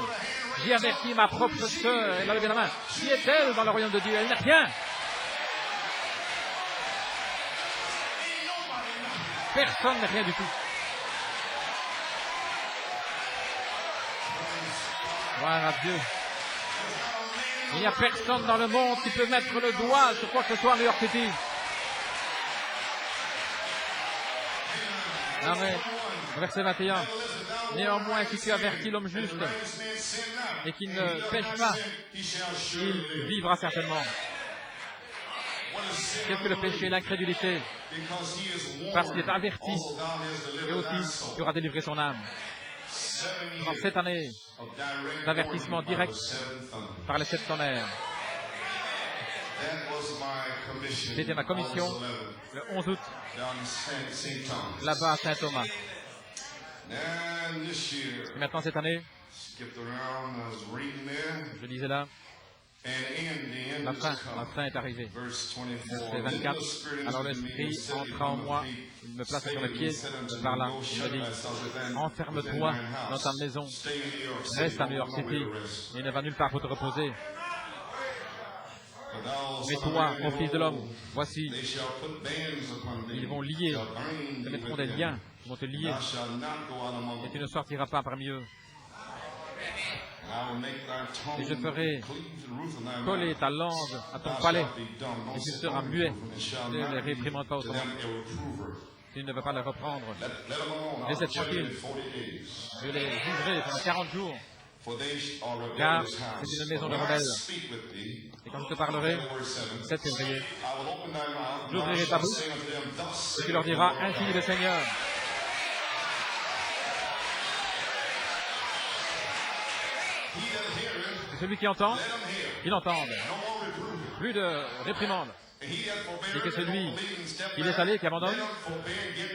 J'ai averti ma propre sœur, elle a levé la main. Qui est-elle dans le royaume de Dieu? Elle n'est rien. Personne n'est rien du tout. Gloire à Dieu. Il n'y a personne dans le monde qui peut mettre le doigt sur quoi que ce soit à New York City. Amen. Verset 21. Néanmoins, si tu avertis l'homme juste et qu'il ne pêche pas, il vivra certainement. Qu'est-ce que le péché? L'incrédulité. Parce qu'il est averti, et aussi tu auras délivré son âme. Dans cette année d'avertissement direct par les 7 tonnerres. C'était ma commission le 11 août, là-bas à Saint-Thomas. Et maintenant cette année, je disais là, la fin est arrivée. Verset 24. Alors l'Esprit entra en moi, il me plaça sur les pieds, me parla, il me dit, enferme-toi dans ta maison, reste à New York City, et ne va nulle part pour te reposer. Mais toi, mon fils de l'homme, voici, ils vont lier, te mettront des liens, ils vont te lier, et tu ne sortiras pas parmi eux. Et je ferai coller ta langue à ton palais, et tu seras muet. Ne les réprimande pas autrement. Tu ne veux pas les reprendre. Laisse-les tranquilles. Je les jugerai pendant 40 jours. Car c'est une maison de rebelles. Et quand je te parlerai, le 7 février, j'ouvrirai ta bouche et tu leur diras, ainsi dit le Seigneur. Et celui qui entend, il entende. Plus de réprimande. Et que celui qui laisse aller, qui abandonne,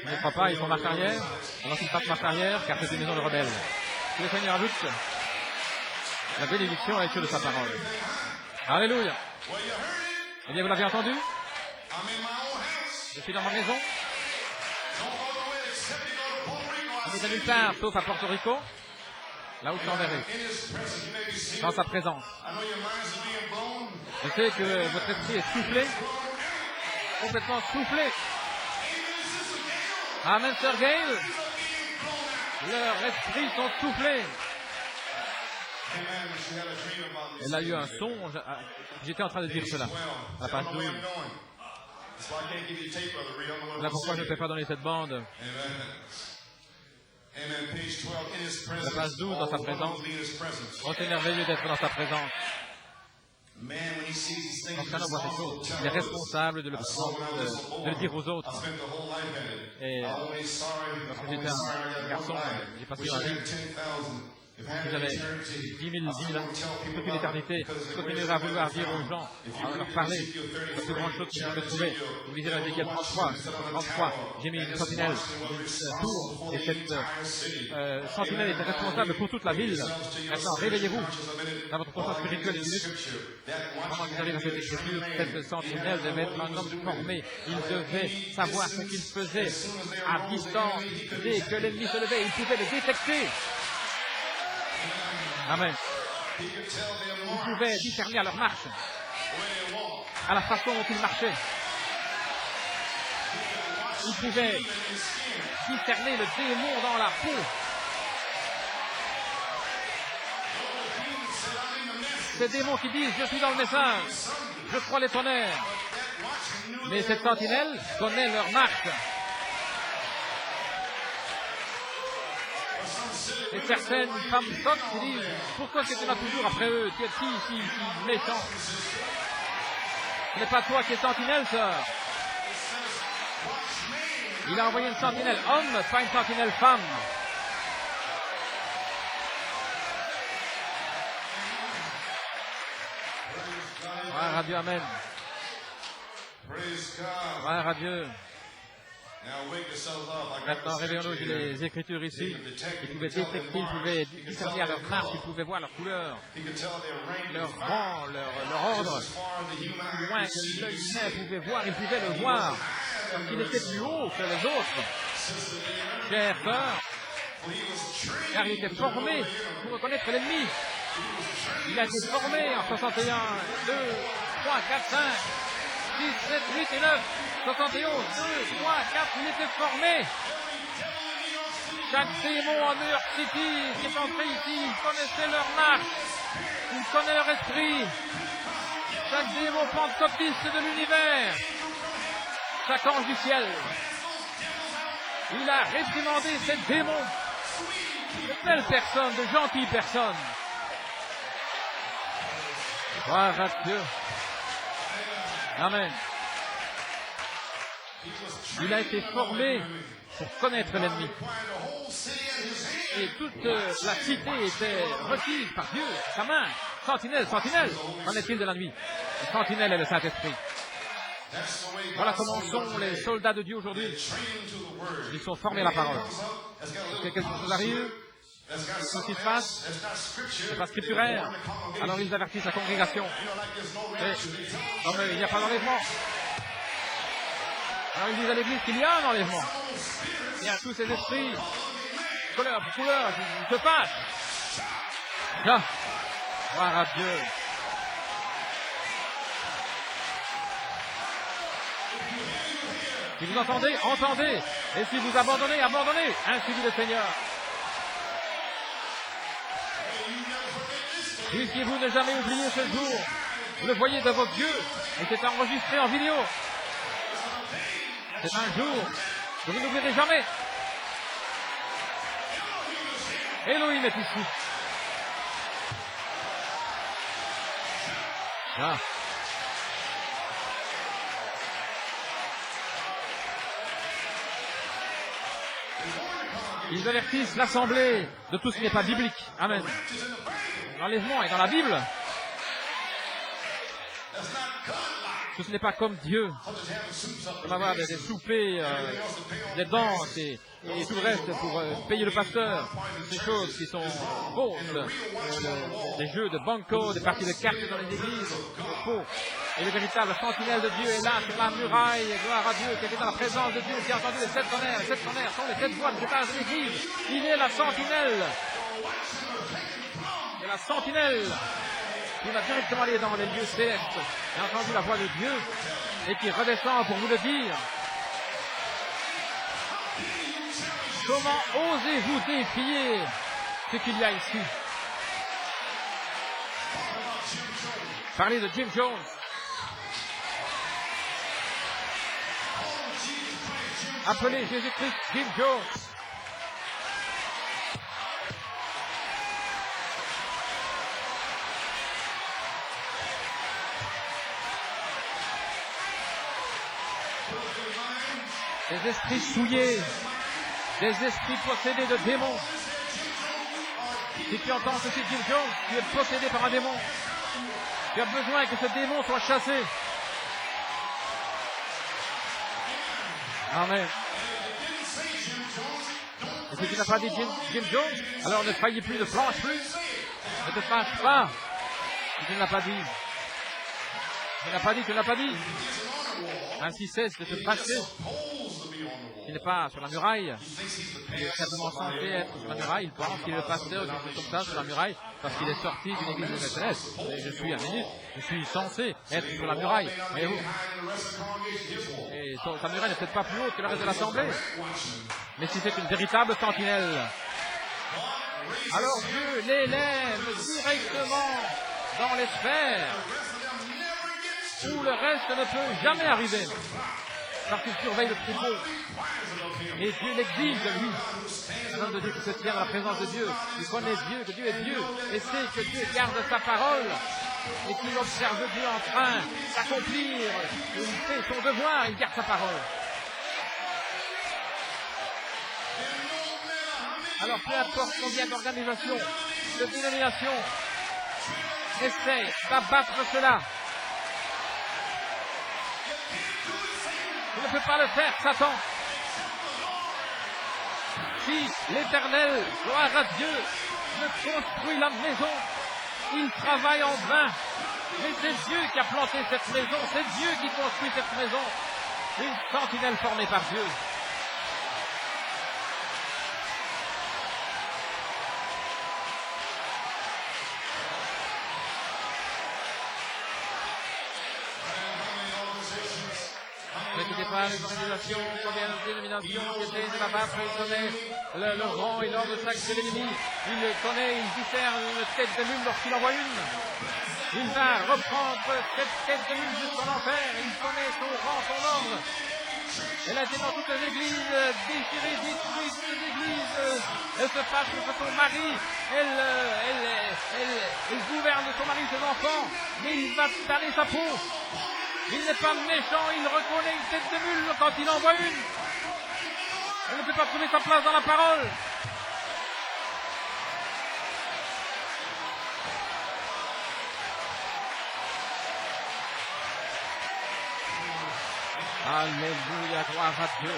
ne croit pas, ils font marche arrière, alors qu'ils fassent marche arrière, car c'est une maison de rebelles. Que le Seigneur ajoute la bénédiction à l'écriture de sa parole. Alléluia. Eh bien, vous l'avez entendu? Je suis dans ma maison. Il n'est nulle part, sauf à Porto Rico, là où je t'enverrai, dans sa présence. Je sais que votre esprit est soufflé, complètement soufflé. Amen, Sir Gail. Leurs esprits sont soufflés. Elle a eu un songe. J'étais en train de dire cela. À la page 12. Là, pourquoi je ne peux pas donner cette bande? La page 12, dans sa présence. Oh, c'est merveilleux d'être dans sa présence. Quand un homme voit ces choses, il est responsable de le dire aux autres. Et lorsque j'étais un garçon, j'ai passé dans la vie. J'avais 10 000 vies là, toute une éternité. Je continuerai à vouloir dire aux gens, à leur parler, la plus grande chose que je peux trouver. Vous lisez dans Ézéchiel 33, j'ai mis une sentinelle, une tour, et cette sentinelle était responsable pour toute la ville. Maintenant, réveillez-vous dans votre conscience spirituelle et minute. Pendant que j'arrive à cette écriture, cette sentinelle devait être un homme formé. Il devait savoir ce qu'il faisait à distance. Dès que l'ennemi se levait, il pouvait le détecter. Amen. Ils pouvaient discerner à leur marche, à la façon dont ils marchaient. Ils pouvaient discerner le démon dans la peau. Ces démons qui disent, je suis dans le message, je crois les tonnerres. Mais cette sentinelle connaît leur marche. Et certaines femmes sottes qui disent, pourquoi est-ce que tu vas toujours après eux? Tu es si méchant. Ce n'est pas toi qui es sentinelle, sœur. Il a envoyé une sentinelle homme, pas une sentinelle femme. Gloire à Dieu, amen. Gloire à Dieu. Maintenant, réveillons-nous, j'ai les Écritures ici. Ils pouvaient détecter, ils pouvaient discerner à leur marque, ils pouvaient voir leur couleur, leur rang, leur ordre. Plus loin que l'œil humain pouvait voir, ils pouvaient le voir. Parce qu'il était plus haut que les autres. Chers sœurs, car il était formé pour reconnaître l'ennemi. Il a été formé en 61, 2, 3, 4, 5, 6, 7, 8 et 9. 71, 2, 3, 4, il était formé. Chaque démon en New York City qui est entré ici, il connaissait leur marque, il connaît leur esprit. Chaque démon pentecôtiste de l'univers, chaque ange du ciel, il a réprimandé ces démons, de belles personnes, de gentilles personnes. Gloire à Dieu. Amen. Il a été formé pour connaître l'ennemi. Et toute la cité était requise par Dieu, sa main. Sentinelle, sentinelle. Qu'en est-il de la nuit? Le sentinelle est le Saint-Esprit. Voilà comment sont les soldats de Dieu aujourd'hui. Ils sont formés à la parole. Est-ce que quelque chose arrive? Qu'est-ce qui se passe? C'est pas scripturaire. Alors ils avertissent la congrégation. Non mais il n'y a pas d'enlèvement. Alors ils disent à l'église qu'il y a un enlèvement. Il y a tous ces esprits, couleur pour couleur, ils se passent. Là, gloire à Dieu. Si vous entendez, entendez. Et si vous abandonnez, abandonnez. Ainsi dit le Seigneur. Puissiez-vous ne jamais oublier ce jour. Vous le voyez de vos yeux. Et c'est enregistré en vidéo. C'est un jour que vous n'oublierez jamais. Elohim est ici. Là. Ils avertissent l'assemblée de tout ce qui n'est pas biblique. Amen. L'enlèvement est dans la Bible. Tout ce n'est pas comme Dieu. Comme avoir des soupers, des danses et tout le reste pour payer le pasteur. Ces choses qui sont fausses. Des jeux de banco, des parties de cartes dans les églises. Faux. Et le véritable sentinelle de Dieu est là sur la muraille. Gloire à Dieu qui était dans la présence de Dieu, qui a entendu les 7 tonnerres. Les 7 tonnerres sont les 7 voix des étages de l'église. Il est la sentinelle. C'est la sentinelle qui va directement aller dans les lieux célestes. J'ai entendu la voix de Dieu et qui redescend pour vous le dire. Comment osez-vous défier ce qu'il y a ici? Parlez de Jim Jones. Appelez Jésus-Christ Jim Jones. Des esprits souillés, des esprits possédés de démons. Si tu entends ceci, Jim Jones, tu es possédé par un démon. Tu as besoin que ce démon soit chassé. Amen. Et si tu n'as pas dit Jim Jones, alors ne faillis plus, ne planche plus. Ne te fâche pas. Si tu ne l'as pas dit. Tu ne l'as pas dit, tu ne l'as pas dit. Ainsi cesse de te fâcher. Il n'est pas sur la muraille. Il est simplement censé être sur la muraille. Il pense qu'il est le pasteur, quelque chose comme ça, sur la muraille, parce qu'il est sorti d'une église de Methodiste. Je suis un ministre, je suis censé être sur la muraille. Voyez-vous. Et sa muraille n'est peut-être pas plus haute que le reste de l'assemblée. Mais si c'est une véritable sentinelle, alors Dieu l'élève directement dans les sphères où le reste ne peut jamais arriver. Parce qu'il surveille le troupeau. Et Dieu l'exige de lui. L'homme de Dieu qui se tient dans la présence de Dieu. Il connaît Dieu, que Dieu est Dieu. Et sait que Dieu garde sa parole. Et qu'il observe Dieu en train d'accomplir. Il fait son devoir, il garde sa parole. Alors peu importe combien d'organisations, de dénominations essayent d'abattre cela. Tu ne peux pas le faire, Satan. si l'Éternel, gloire à Dieu, ne construit la maison, il travaille en vain. Mais c'est Dieu qui a planté cette maison, c'est Dieu qui construit cette maison. Une sentinelle formée par Dieu. N'écoutez pas les organisations, combien de dénominations qui étaient de là-bas pour donner le rang et l'ordre de chaque de l'ennemi. Il connaît, il discerne une tête de mule lorsqu'il envoie une. Il va reprendre cette tête de mule jusqu'en enfer. Il connaît son rang, son ordre. Elle a été dans toutes les églises, déchirée, détruite, toutes les églises. Elle se passe contre son mari. Elle gouverne son mari, ses enfants. Mais il va tanner sa peau. Il n'est pas méchant, il reconnaît une tête de mule quand il envoie une. Elle ne peut pas trouver sa place dans la parole. Alléluia, gloire à Dieu.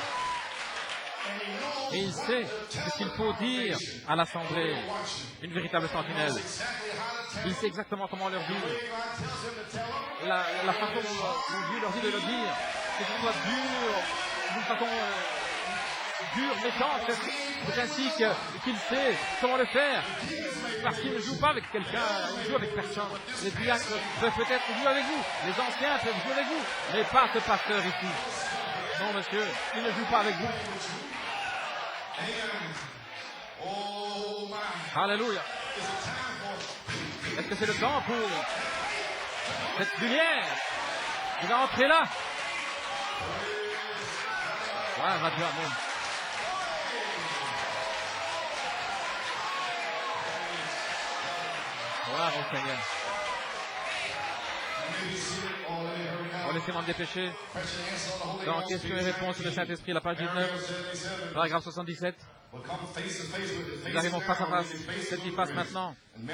Et il sait ce qu'il faut dire à l'assemblée, une véritable sentinelle. Il sait exactement comment leur dire. La façon dont Dieu leur dit de le dire, c'est d'une soit dur, d'une façon dure, méchante. C'est ainsi qu'il sait comment le faire. Parce qu'il ne joue pas avec quelqu'un, il joue avec personne. Les diacres peuvent peut-être jouer avec vous, les anciens peuvent jouer avec vous, mais pas ce pasteur ici. Non, monsieur, il ne joue pas avec vous. Alléluia. Est-ce que c'est le temps pour cette lumière qui va entrer là? Gloire à Dieu, amen. Gloire au Seigneur. Laissez-moi me dépêcher. Dans questions et réponses sur le Saint-Esprit, la page 19, paragraphe 77. Nous arrivons face à face. C'est ce qui passe maintenant. Nous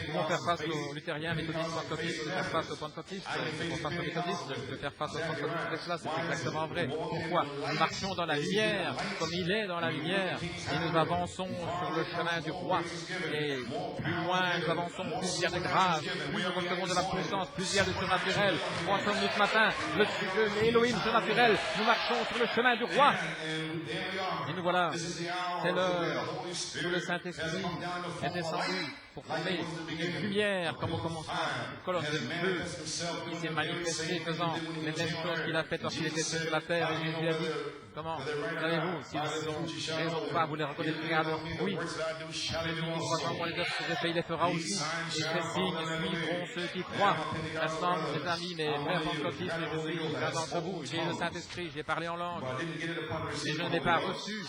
pouvons faire face aux luthériens, méthodistes, pentecôtistes, faire face aux pentecôtistes, nous pouvons face aux méthodistes, faire face aux pentecôtistes. Et cela, c'est exactement vrai. Pourquoi? Nous marchons dans la lumière, comme il est dans la lumière, et nous avançons sur le chemin du roi. Et plus loin, nous avançons, plus il y a de grâce, plus nous recevons de la puissance, plus il y a de surnaturel. Moi, sommes-nous ce matin, l'Élohim surnaturel, nous marchons sur le chemin du roi. Et nous voilà. C'est l'heure où le Saint-Esprit est descendu pour former une lumière comme au commencement, une colonne de feu qui s'est manifestée faisant les mêmes choses qu'il a faites lorsqu'il était sur la terre. Et Jésus a dit, comment savez-vous s'ils ont raison ou pas, vous les reconnaîtrez à leur fruit. Moi, les autres effets, il les fera aussi. Et ces signes suivront ceux qui croient. Maintenant, mes amis, mes frères pentecôtistes, je suis l'un d'entre vous. J'ai le Saint-Esprit, j'ai parlé en langue, mais je ne l'ai pas reçu.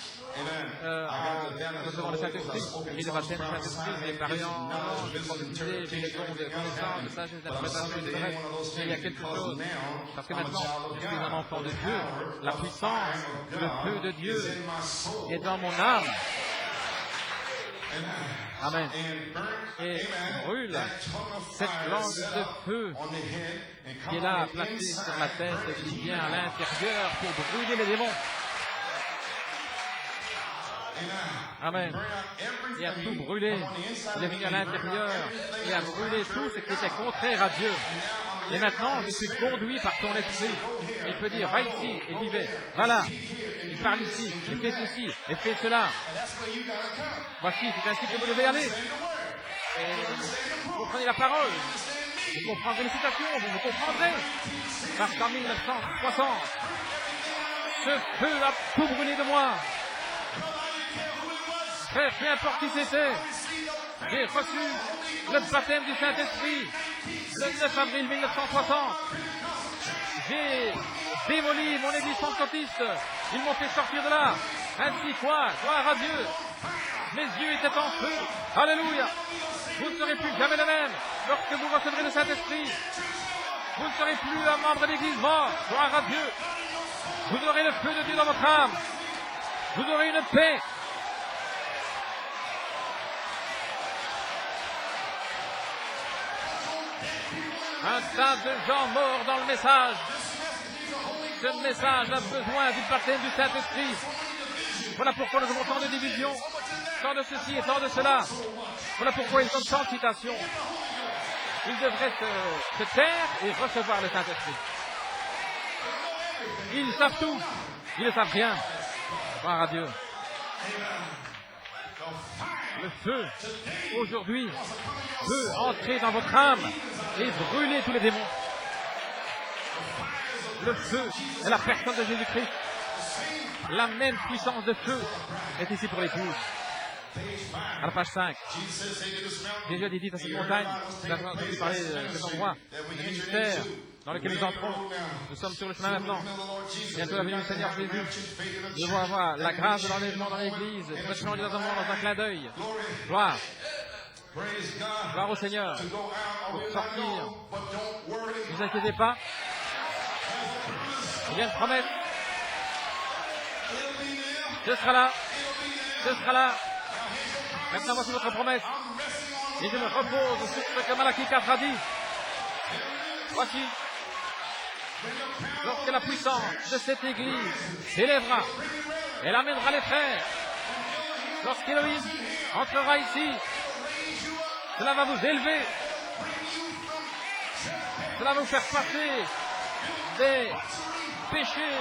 En recevant le Saint-Esprit, j'ai le baptême du Saint-Esprit, j'ai parlé en langue, j'ai prophétisé, j'ai les dons de connaissance, de sagesse, d'interprétation, etc. Mais il y a quelque chose, parce que maintenant, je suis un enfant de Dieu, la puissance, le feu de Dieu est dans mon âme. Amen. Et brûle cette langue de feu qui est là, placée sur la tête, qui vient à l'intérieur pour brûler les démons. Amen. Et à tout brûler, il est venu à l'intérieur et à brûler tout ce qui était contraire à Dieu. Et maintenant, je suis conduit par ton esprit. Il peut dire, va ici, et j'y vais. Va là. Il parle ici, et fais ceci, et fais cela. Voici, c'est ainsi que vous devez aller. Et vous comprenez la parole. Vous comprendrez les citations, vous me comprendrez. Parce qu'en 1960, ce feu a tout brûlé de moi. Frère, peu importe qui c'était, j'ai reçu le baptême du Saint-Esprit le 9 avril 1960. J'ai démoli mon église pentecôtiste. Ils m'ont fait sortir de là. Ainsi quoi, gloire à Dieu. Mes yeux étaient en feu. Alléluia. Vous ne serez plus jamais le même lorsque vous recevrez le Saint-Esprit. Vous ne serez plus un membre d'église mort. Gloire à Dieu. Vous aurez le feu de Dieu dans votre âme. Vous aurez une paix. Un tas de gens morts dans le message. Ce message a besoin du baptême du Saint-Esprit. Voilà pourquoi nous avons tant de divisions, tant de ceci et tant de cela. Voilà pourquoi ils ont tant de citations. Ils devraient se taire et recevoir le Saint-Esprit. Ils savent tout. Ils ne savent rien. Gloire à Dieu. Le feu, aujourd'hui, peut entrer dans votre âme et brûler tous les démons. Le feu est la personne de Jésus-Christ. La même puissance de feu est ici pour l'épouse. À la page 5, Jésus a dit à cette montagne, nous avons entendu parler de cet endroit, le ministère dans lequel nous entrons. Nous sommes sur le chemin maintenant. Bientôt la venue du Seigneur Jésus. Nous devons avoir la grâce de l'enlèvement dans l'Église, pour être changé dans un monde, dans un clin d'œil. Gloire. Gloire au Seigneur. Pour sortir. Ne vous inquiétez pas. Il y a une promesse. Ce sera là. Ce sera là. Maintenant, voici votre promesse. Et je me repose sur ce que Malachie 4 a dit. Voici. Lorsque la puissance de cette Église s'élèvera, elle amènera les frères. Lorsqu'Élohim entrera ici, cela va vous élever. Cela va vous faire passer des péchés,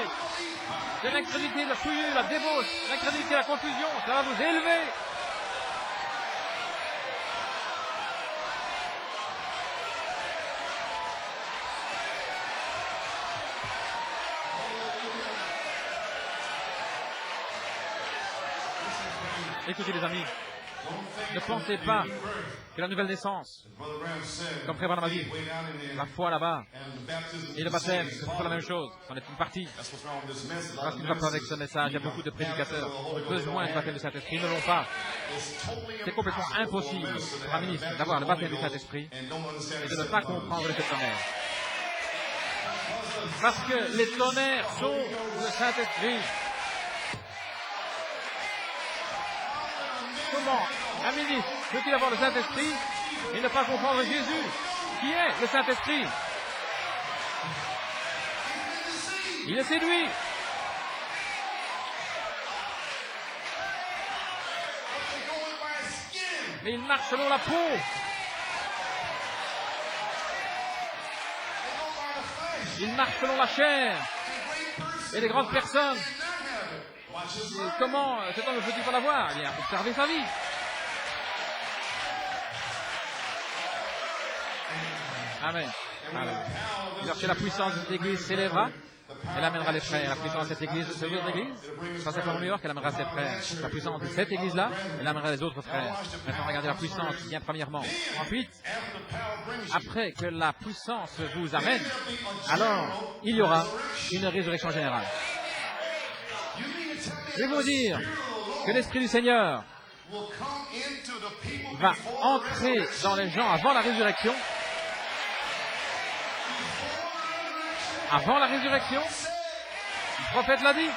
de l'incrédulité, de la souillure, la débauche, l'incrédulité, la confusion. Cela va vous élever. Écoutez les amis, ne pensez pas que la nouvelle naissance, comme Frère Branham a dit, la foi là-bas et le baptême, c'est pas la même chose, c'en est une partie. Parce qu'il ne va pas avec ce message, il y a beaucoup de prédicateurs qui ont besoin du baptême du Saint-Esprit, ils ne l'ont pas. C'est complètement impossible pour un ministre d'avoir le baptême du Saint-Esprit et de ne pas comprendre le tonnerre. Parce que les tonnerres sont le Saint-Esprit. Comment un ministre peut-il avoir le Saint-Esprit et ne pas comprendre Jésus, qui est le Saint-Esprit? Il est séduit. Mais il marche selon la peau. Il marche selon la chair. Et les grandes personnes. Et comment cet homme ne peut-il pas l'avoir? Il a observé sa vie. Amen. Amen. Lorsque la puissance de cette église s'élèvera, elle amènera les frères. La puissance de cette église, c'est une autre église. Ça, c'est pour New York, elle amènera ses frères. La puissance de cette église-là, elle amènera les autres frères. Maintenant, regardez la puissance qui vient premièrement. Ensuite, après que la puissance vous amène, alors il y aura une résurrection générale. Je vais vous dire que l'Esprit du Seigneur va entrer dans les gens avant la résurrection. Avant la résurrection, le prophète l'a dit.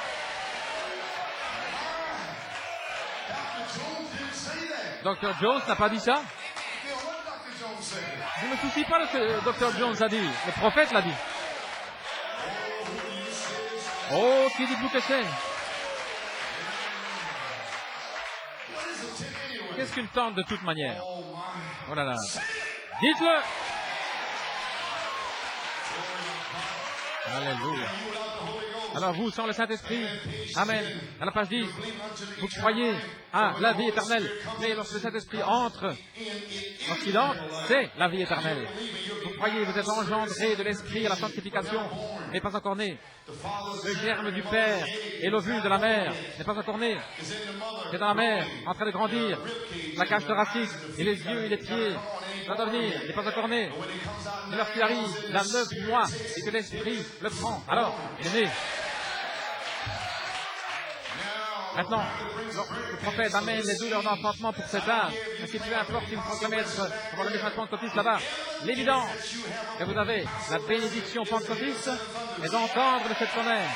Dr. Jones n'a pas dit ça. Je ne me soucie pas de ce que Dr. Jones a dit. Le prophète l'a dit. Oh, qui dites-vous que c'est? Qu'est-ce qu'une tente de toute manière? Oh là là. Dites-le! Alléluia. Alors vous, sans le Saint-Esprit, Amen, à la page 10, vous croyez à la vie éternelle. Mais lorsque le Saint-Esprit entre, lorsqu'il entre, c'est la vie éternelle. Vous croyez, vous êtes engendrés de l'Esprit à la sanctification, mais pas encore né. Le germe du Père et l'ovule de la mère n'est pas encore né. C'est dans la mère, en train de grandir, la cage thoracique et les yeux et les pieds. Ça doit venir, il n'est pas encore né. Mais lorsqu'il arrive, il a 9 mois et que l'Esprit le prend, alors il est né. Maintenant, le prophète amène les douleurs d'enfantement pour cet âge. Mais si peu importe qu'il proclame être pendant le message pentecôtiste là-bas, l'évidence que vous avez la bénédiction pentecôtiste est d'entendre le sept tonnerres.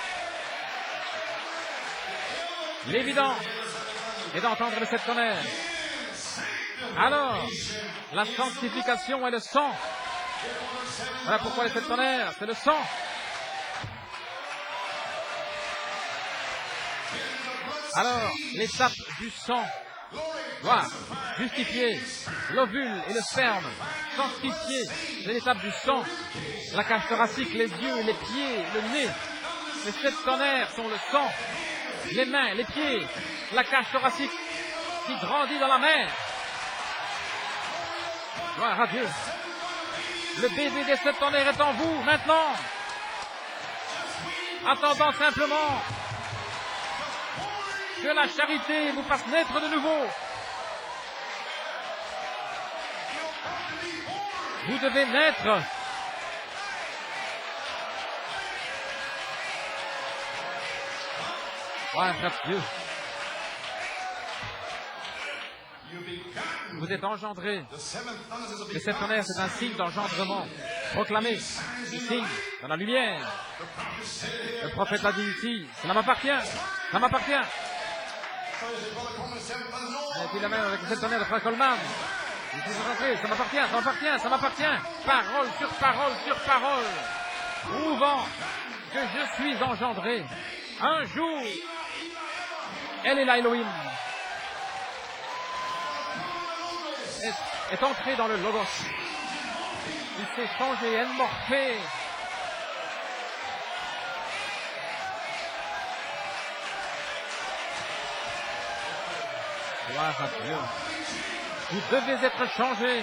L'évidence est d'entendre le sept tonnerres. Alors, la sanctification est le sang. Voilà pourquoi les sept tonnerres, c'est le sang. Alors, l'étape du sang, gloire, justifié, l'ovule et le sperme, sanctifié, c'est l'étape du sang, la cage thoracique, les yeux, les pieds, le nez, les 7 tonnerres sont le sang, les mains, les pieds, la cage thoracique qui grandit dans la mer. Gloire à Dieu. Le baiser des 7 tonnerres est en vous maintenant. Attendant simplement que la charité vous fasse naître de nouveau. Vous devez naître. Gloire à Dieu. Vous êtes engendrés. Les 7 tonnerres, c'est un signe d'engendrement. Proclamé, le signe dans la lumière. Le prophète l'a dit ici, cela m'appartient, ça m'appartient. Et puis la même avec les 7 tonnerres de Frank Coleman. Ça m'appartient, ça m'appartient, ça m'appartient. Parole sur parole sur parole. Prouvant que je suis engendré. Un jour, elle est là, Elohim. Est entré dans le Logos. Il s'est changé, morphé. Gloire à Dieu. Vous devez être changé.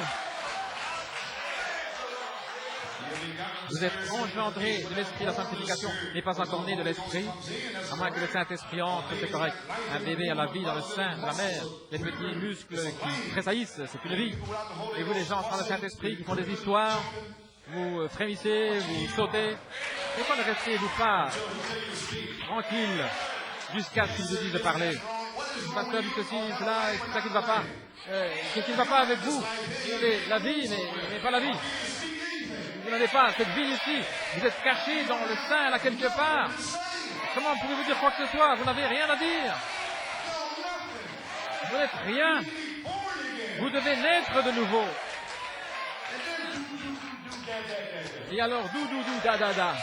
Vous êtes engendré de l'esprit, la sanctification n'est pas encore né de l'esprit, à moins que le Saint-Esprit entre, c'est correct. Un bébé a la vie dans le sein de la mère, les petits muscles qui tressaillissent, c'est une vie. Et vous, les gens sans le Saint-Esprit, qui font des histoires, vous frémissez, vous sautez. Pourquoi ne restez-vous pas tranquille jusqu'à ce qu'ils vous disent de parler? Le pasteur dit ceci, cela, c'est ça qui ne va pas. Qu'est-ce qui ne va pas avec vous? Vous avez la vie, mais pas la vie. Vous n'avez pas cette vie ici. Vous êtes caché dans le sein, là, quelque part. Comment pouvez-vous dire quoi que ce soit? Vous n'avez rien à dire. Vous n'êtes rien. Vous devez naître de nouveau. Et alors, dou, da, da, da.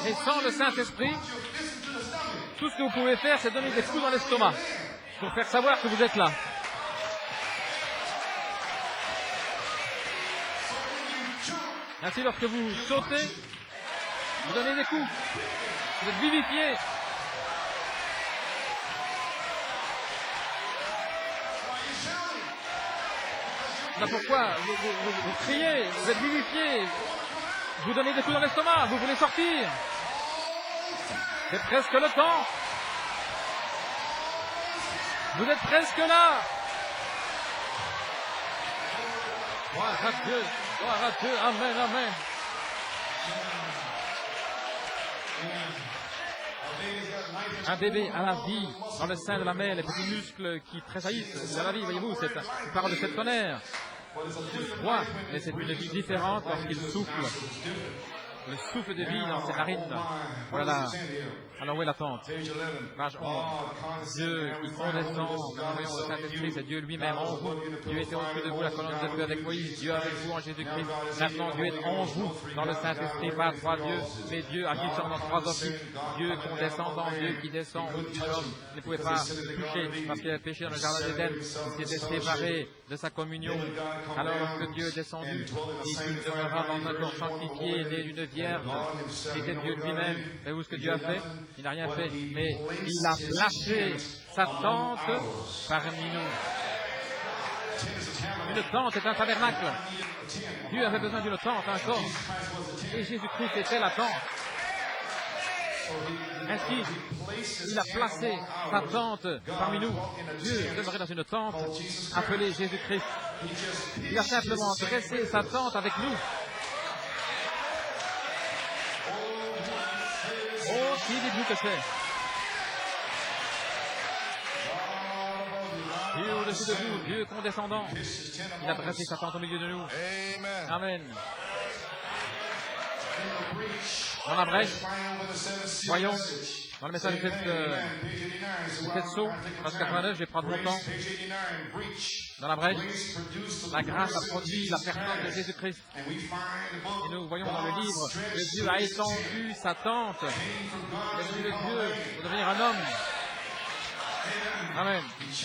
Et sans le Saint-Esprit, tout ce que vous pouvez faire, c'est donner des coups dans l'estomac pour faire savoir que vous êtes là. Ainsi, lorsque vous sautez, vous donnez des coups. Vous êtes vivifié. C'est pourquoi vous criez, vous êtes vivifié. Vous donnez des coups dans l'estomac, vous voulez sortir. C'est presque le temps. Vous êtes presque là. Gloire à Dieu, gloire à Dieu, amen, amen. Un bébé a la vie dans le sein de la mère, les petits muscles qui tressaillissent, il a la vie, voyez-vous, c'est une parole de 7 tonnerres. Ouais, mais c'est une vie différente lorsqu'il souffle. Le souffle de vie dans ses narines. Voilà. Alors où est l'attente? Page 11. Dieu qui condescend, nous voyons le Saint-Esprit, c'est Dieu lui-même en vous. Dieu était au-dessus de vous, la colonne de feu avec Moïse. Dieu avec vous en Jésus-Christ. Maintenant, Dieu est en vous, dans le Saint-Esprit, pas 3 dieux, mais Dieu à qui sont dans 3 offices. Dieu condescendant, Dieu qui descend au-dessus de l'homme. Il ne pouvait pas toucher parce qu'il avait péché dans le jardin d'Éden. Il s'était séparé de sa communion. Alors lorsque Dieu est descendu, il demeura dans un corps sanctifié, né d'une vierge. C'était Dieu lui-même. Savez-vous ce que Dieu a fait? Il n'a rien fait, mais il a placé sa tente parmi nous. Une tente est un tabernacle. Dieu avait besoin d'une tente, un corps. Et Jésus-Christ était la tente. Ainsi, il a placé sa tente parmi nous. Dieu demeurait dans une tente appelée Jésus-Christ. Il a simplement dressé sa tente avec nous. Oh, qui dites-vous que c'est? Dieu au-dessus de vous, Dieu condescendant. Il a dressé sa tente au milieu de nous. Amen. dans la brèche. Voyons, dans le message de cette saut, page 89, je vais prendre mon temps. Dans la brèche, la grâce a produit la personne de Jésus-Christ. Et nous voyons dans le livre que Dieu a étendu sa tente. L'Esprit de Dieu pour devenir un homme. Amen. Il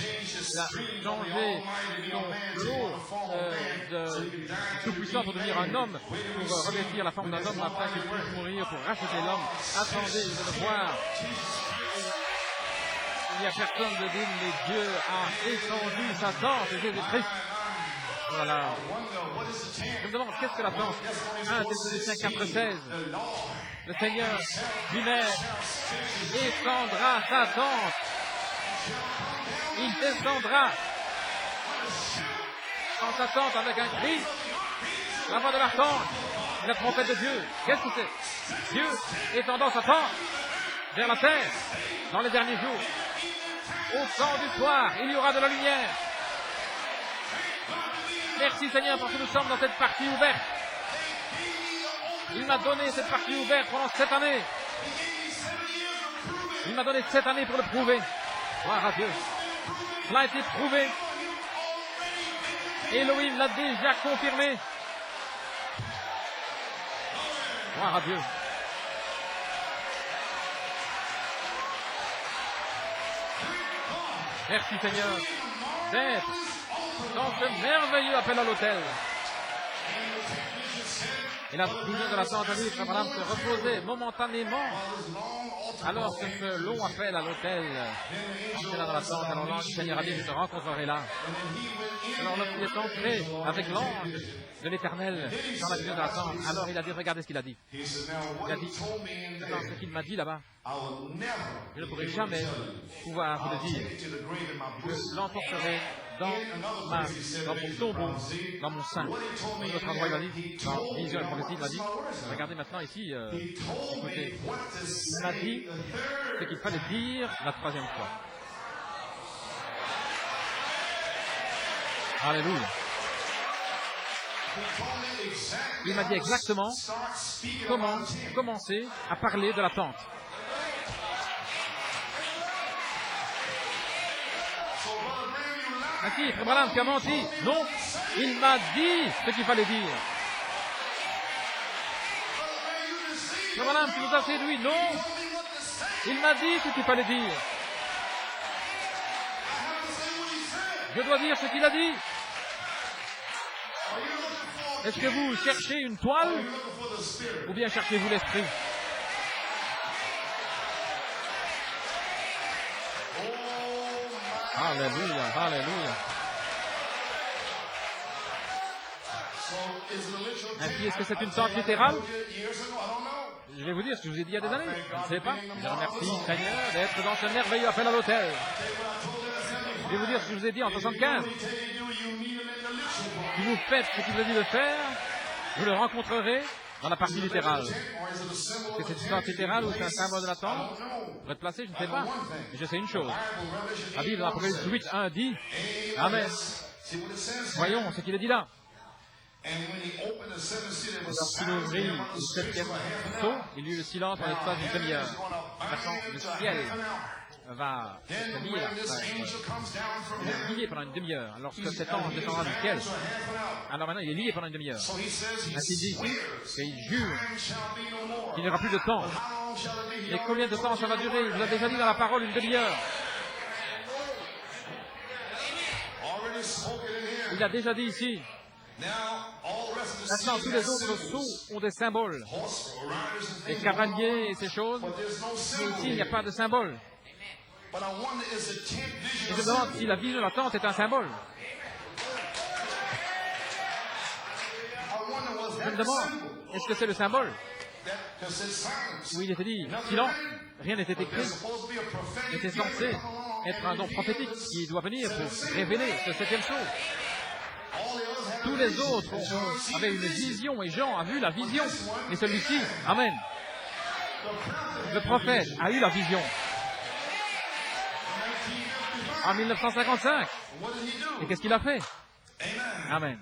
a changé son flot de tout-puissant pour devenir un homme, pour revêtir la forme d'un homme afin qu'il puisse mourir pour racheter l'homme. Attendez de le voir. Il n'y a personne de digne, mais Dieu a étendu sa tente, Jésus-Christ. Voilà. Je me demande, qu'est-ce que la tente? 1 Thessaloniciens 4,16. Le Seigneur lui-même étendra sa tente. Il descendra dans sa tente avec un cri, la voix de l'archange, la trompette de Dieu. Qu'est-ce que c'est? Dieu étendant sa tente vers la terre dans les derniers jours. Au temps du soir, il y aura de la lumière. Merci Seigneur parce que nous sommes dans cette partie ouverte. Il m'a donné cette partie ouverte pendant 7 années. Il m'a donné 7 années pour le prouver. Gloire à Dieu. Cela a été prouvé. Elohim l'a déjà confirmé. Gloire à Dieu. Merci Seigneur d'être dans ce merveilleux appel à l'autel. Et la prière de la Sainte Annie, Frère Branham se reposait momentanément alors que ce long appel à l'autel était là dans la tente. Alors l'ange du Seigneur a dit, je te rencontrerai là. Alors lorsqu'il est entré avec l'ange de l'Éternel dans la prière de la tente, alors il a dit, regardez ce qu'il a dit. Il a dit, dans ce qu'il m'a dit là-bas, je ne pourrai jamais pouvoir vous le dire. Je l'emporterai dans mon tombeau, dans mon sein. Notre endroit, il m'a dit, dans Vision et prophétie, il m'a dit, regardez maintenant ici, écoutez, il m'a dit ce qu'il fallait dire la 3e fois. Alléluia. Il m'a dit exactement comment commencer à parler de la tente. Ah si, Frère Branham, tu as menti. Non, il m'a dit ce qu'il fallait dire. Frère Branham, tu nous as séduit. Non, il m'a dit ce qu'il fallait dire. Je dois dire ce qu'il a dit. Est-ce que vous cherchez une toile ou bien cherchez-vous l'esprit? Alléluia, alléluia. Ainsi, est-ce que c'est une tente littérale? Je vais vous dire ce que je vous ai dit il y a des années. Je ne sais pas. Je remercie Seigneur d'être dans ce merveilleux appel à l'autel. Je vais vous dire ce que je vous ai dit en 75. Si vous faites ce qu'il vous a dit de faire, vous le rencontrerez dans la partie littérale. Est-ce que c'est une tente littérale ou c'est un symbole de la tente? Pour être placé, je ne sais pas. Mais je sais une chose. La Bible dans Apocalypse 8:1 dit Amen. Voyons ce qu'il est dit là. Lorsqu'il ouvrit le 7e sceau, il y eut le silence en l'espace d'une demi-heure. Maintenant, le ciel va se lier pendant une demi-heure. Lorsque cet ange descendra du ciel, alors maintenant il est lié pendant une demi-heure. Ainsi dit ici qu'il jure qu'il n'y aura plus de temps. Et combien de temps ça va durer? Il vous a déjà dit dans la parole une demi-heure. Il a déjà dit ici. Maintenant, tous les autres sceaux ont des symboles. Les cavaliers et ces choses. Mais ici, il n'y a pas de symbole. Et je me demande si la vision de la tente est un symbole. Je me demande, est-ce que c'est le symbole? Oui, il était dit, silence, rien n'était écrit. C'était censé être un don prophétique qui doit venir pour révéler ce 7e sceau. Tous les autres avaient une vision et Jean a vu la vision. Et celui-ci, Amen. Le prophète a eu la vision. En 1955. Et qu'est-ce qu'il a fait? Amen.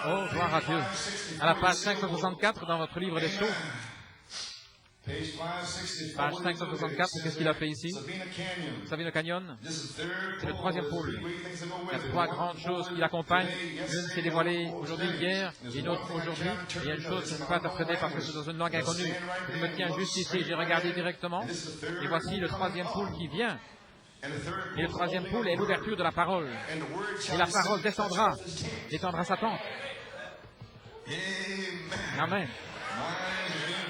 Oh, gloire à Dieu. À la page 564 dans votre livre des Sceaux. Page 564, qu'est-ce qu'il a fait ici? Sabine Canyon. C'est le troisième pôle. Il y a trois grandes choses qui l'accompagnent. L'une s'est dévoilée aujourd'hui, hier, et une autre aujourd'hui. Et il y a une chose que je ne peux pas interpréter parce que c'est dans une langue inconnue. Je me tiens juste ici, j'ai regardé directement. Et voici le troisième pôle qui vient. Et le troisième pôle est l'ouverture de la parole. Et la parole descendra sa tente. Amen.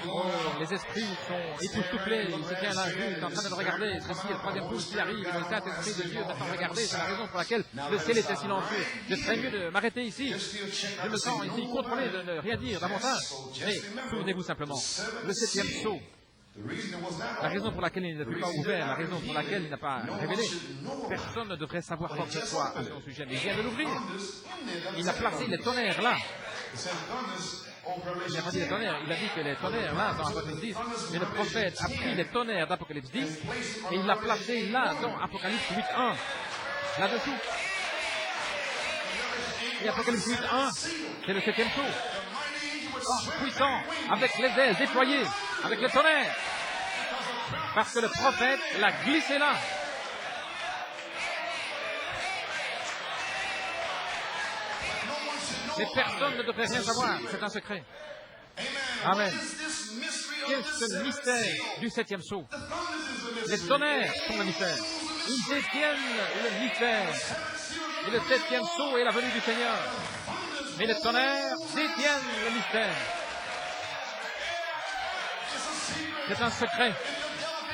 Oh, les esprits sont époustouflés, il se tient là, il est en train de regarder, ceci est le troisième pouce qui arrive, le Saint-Esprit de Dieu maintenant regarder, c'est la raison pour laquelle le ciel était silencieux. Je serais mieux de m'arrêter ici, je me sens ici contrôlé de ne rien dire davantage, mais souvenez-vous simplement, le septième sceau, la raison pour laquelle il ne fut pas ouvert, la raison pour laquelle il n'a pas révélé, personne ne devrait savoir quoi que ce soit à son sujet, mais il vient de l'ouvrir, il a placé les tonnerres là. Il n'a pas dit les tonnerres, il a dit que les tonnerres, là, dans Apocalypse 10, mais le prophète a pris les tonnerres d'Apocalypse 10 et il l'a placé là, dans Apocalypse 8.1, là-dessous. Et Apocalypse 8.1, c'est le septième sceau. Oh, puissant, avec les ailes déployées, avec les tonnerres. Parce que le prophète l'a glissé là. Mais personne ne devrait rien savoir, c'est un secret. Amen. Qu'est-ce que le mystère du septième sceau? Les tonnerres sont le mystère. Ils détiennent le mystère. Et le septième sceau est la venue du Seigneur. Mais les tonnerres détiennent le mystère. C'est un secret.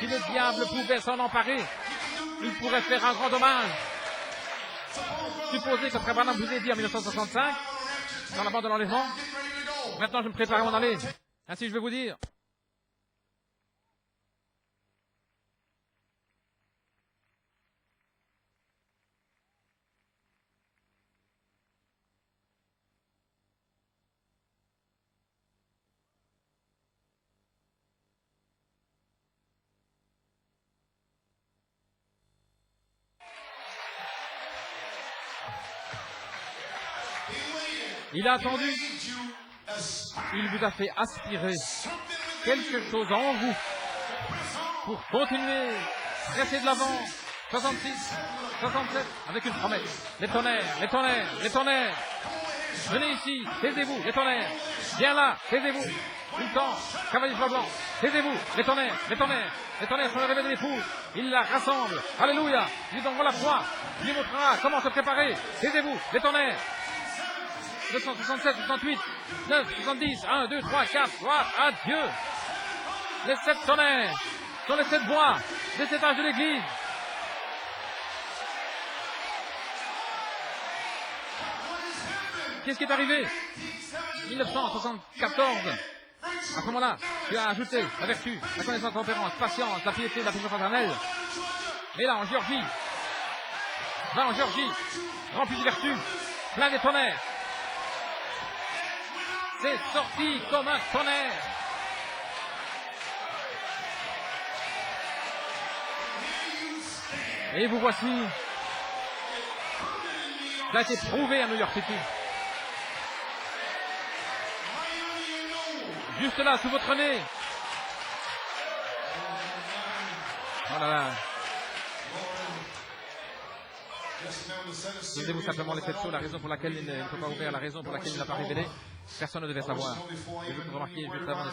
Si le diable pouvait s'en emparer, il pourrait faire un grand dommage. Supposez que Frère Branham vous ait dit en 1965, dans la bande de l'enlèvement, maintenant je me prépare à m'en aller. Ainsi je vais vous dire. Il a attendu. Il vous a fait aspirer quelque chose en vous pour continuer, presser de l'avant. 66, 67, avec une promesse. Les tonnerres, les tonnerres, les tonnerres. Venez ici, taisez-vous, les tonnerres. Viens là, taisez-vous. Une temps, cavalier blanc, taisez-vous, les tonnerres, les tonnerres. Les tonnerres sont le réveil de l'épouse. Il la rassemble. Alléluia. Ils lui donneront la foi. Il lui montrera comment se préparer. Taisez-vous, les tonnerres. 267, 68, 9, 70, 1, 2, 3, 4, gloire à Dieu. Les 7 tonnerres sont les 7 voix des 7 âges de l'Église. Qu'est-ce qui est arrivé? 1974. À ce moment-là, tu as ajouté la vertu, la connaissance, la tempérance, patience, la piété, la puissance fraternelle. Et là, en Géorgie, va en Géorgie, rempli de vertu, plein des tonnerres. C'est sorti comme un tonnerre. Et vous voici. Ça a été prouvé à New York City. Juste là, sous votre nez. Oh là là. Souvenez-vous simplement les 7 sceaux, la raison pour laquelle il ne peut pas ouvrir, la raison pour laquelle il n'a pas révélé. Personne ne devait savoir. Et vous remarquez, juste avant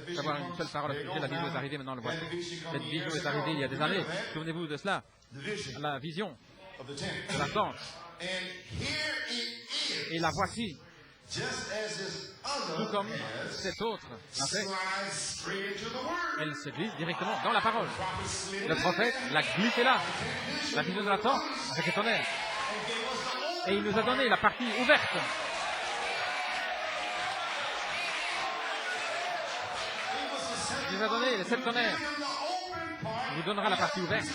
de savoir une seule parole à ce sujet, la vision est arrivée, maintenant le voici. Cette vision est arrivée il y a des années. Souvenez-vous de cela. La vision de la tente. Et la voici. Tout comme cette autre a fait. Elle se glisse directement dans la parole. Le prophète l'a glissé là. La vision de la tente avec les tonnerres. Et il nous a donné la partie ouverte. Il nous a donné les 7 tonnerres. Il nous donnera la partie ouverte.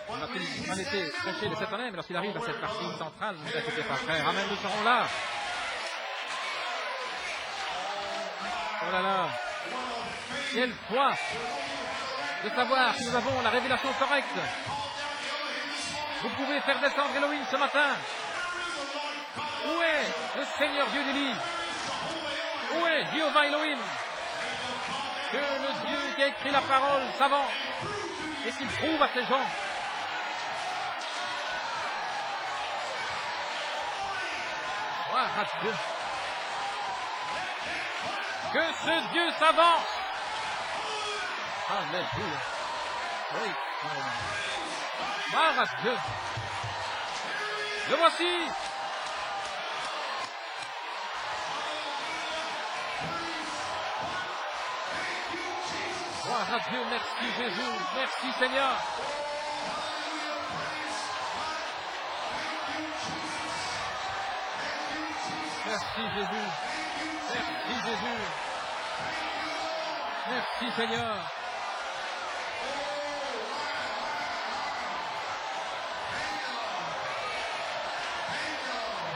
On a été prêcher les 7 tonnerres, mais lorsqu'il arrive à cette partie centrale, ne vous inquiétez pas, frère. Amen, nous serons là. Oh là là. Quelle foi de savoir que nous avons la révélation correcte. Vous pouvez faire descendre Elohim ce matin. Où est le Seigneur Dieu d'Élie? Où est Jéhovah Elohim? Que le Dieu qui a écrit la parole s'avance et qu'il prouve à ces gens. Gloire à Dieu. Que ce Dieu s'avance. Alléluia. Oui. Gloire à Dieu. Le voici. Gloire à Dieu, merci Jésus, merci Seigneur. Merci Jésus, merci Jésus, merci Seigneur.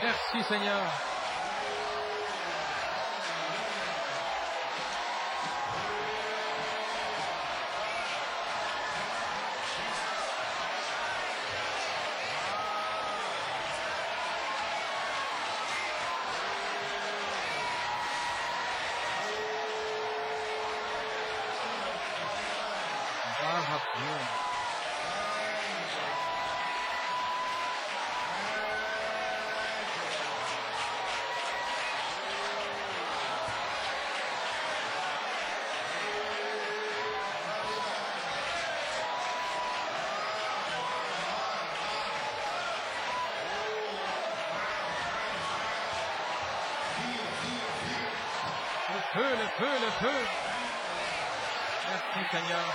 Merci Seigneur. Le feu, le feu, le feu. Merci Seigneur.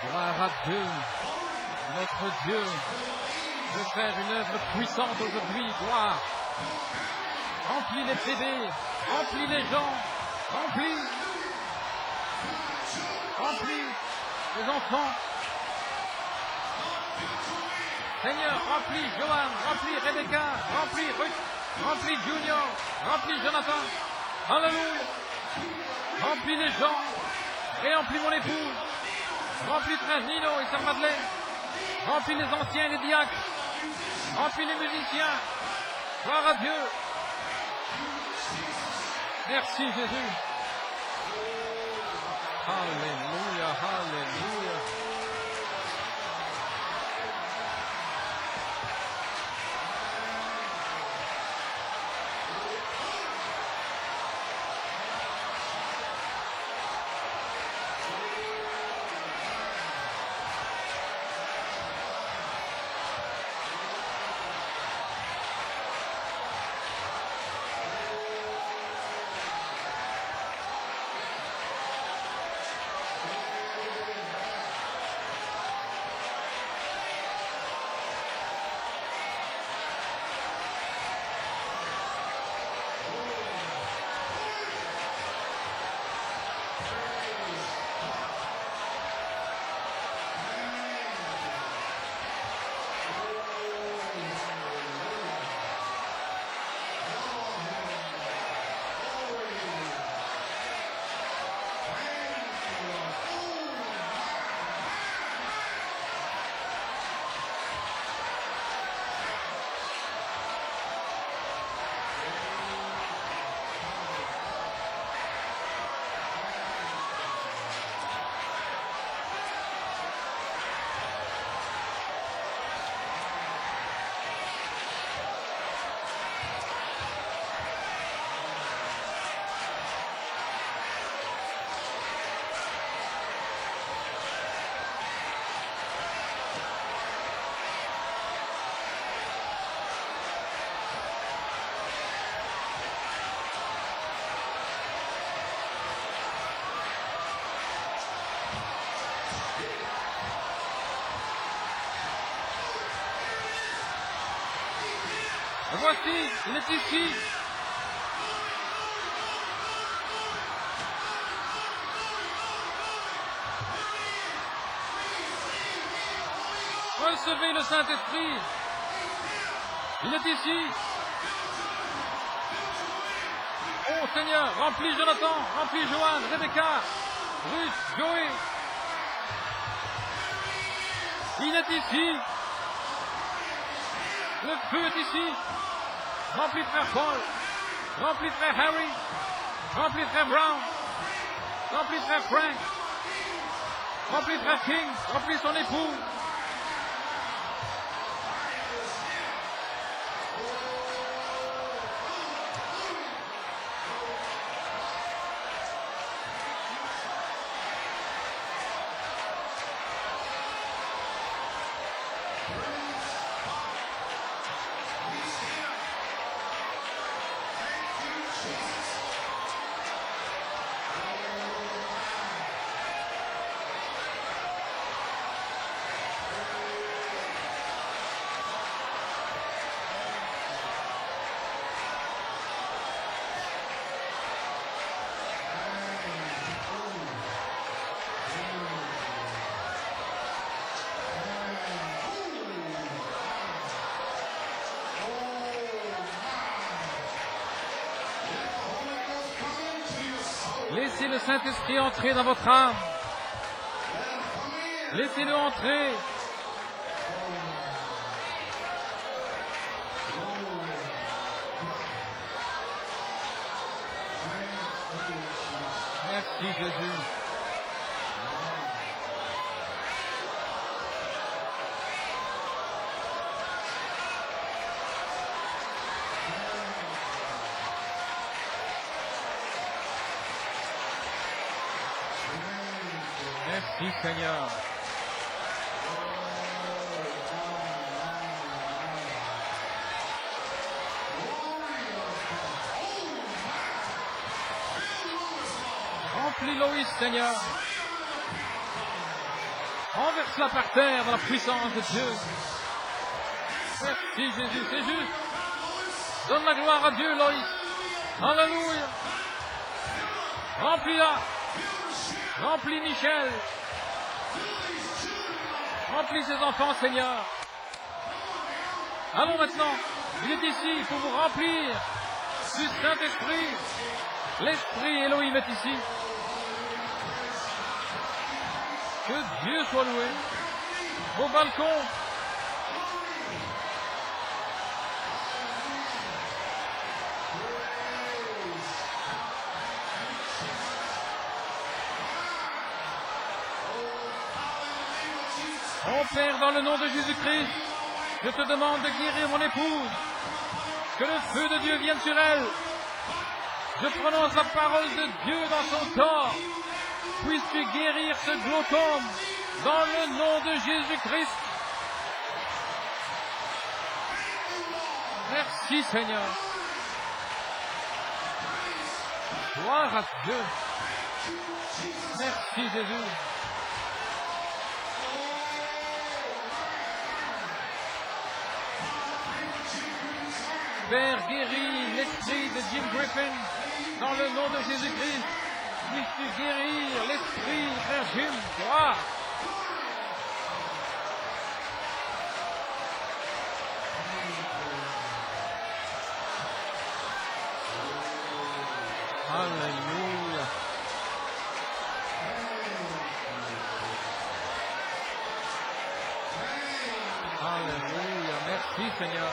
Gloire à Dieu, notre Dieu, de faire une œuvre puissante aujourd'hui, gloire. Remplis les bébés, remplis les gens, remplis les enfants. Seigneur, remplis Johan, remplis Rebecca, remplis Ruth, remplis Junior, remplis Jonathan. Alléluia. Remplis les gens et remplis mon épouse. Remplis Frère Nino et Sœur Madeleine. Remplis les anciens et les diacres. Remplis les musiciens. Gloire à Dieu. Merci Jésus. Alléluia, alléluia. Le voici, il est ici. Recevez le Saint-Esprit. Il est ici. Oh Seigneur, remplis Jonathan, remplis Joanne, Rebecca, Ruth, Joey. Il est ici. Le feu est ici. Remplis frère Paul. Remplis frère Harry. Remplis frère Brown. Remplis frère Frank. Remplis frère King. Remplis son époux. Laissez le Saint-Esprit entrer dans votre âme. Laissez-le entrer. Merci Jésus. Merci Seigneur. Remplis Loïs Seigneur. Renverse-la par terre dans la puissance de Dieu. Merci Jésus, c'est juste. Donne la gloire à Dieu Loïs. Alléluia. Remplis-la. Remplis Michel. Remplis ses enfants, Seigneur. Allons maintenant. Il est ici pour vous remplir du Saint-Esprit. L'Esprit Elohim est ici. Que Dieu soit loué. Au balcon. Mon Père, dans le nom de Jésus-Christ, je te demande de guérir mon épouse. Que le feu de Dieu vienne sur elle. Je prononce la parole de Dieu dans son corps. Puisses-tu guérir ce glaucome dans le nom de Jésus-Christ. Merci Seigneur. Gloire à Dieu. Merci Jésus. Père, guéris l'esprit de Jim Griffin dans le nom de Jésus-Christ. Puisses-tu guérir l'esprit, frère Jim. Gloire. Alléluia. Alléluia. Merci Seigneur.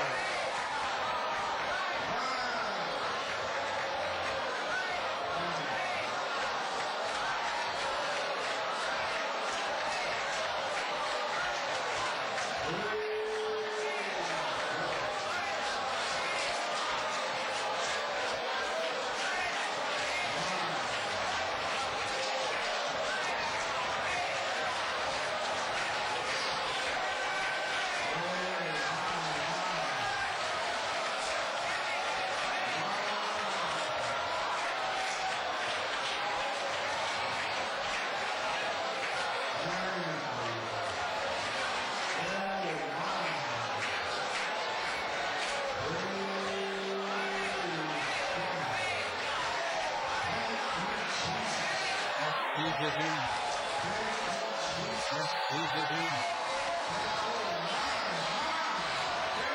Oui, Jésus.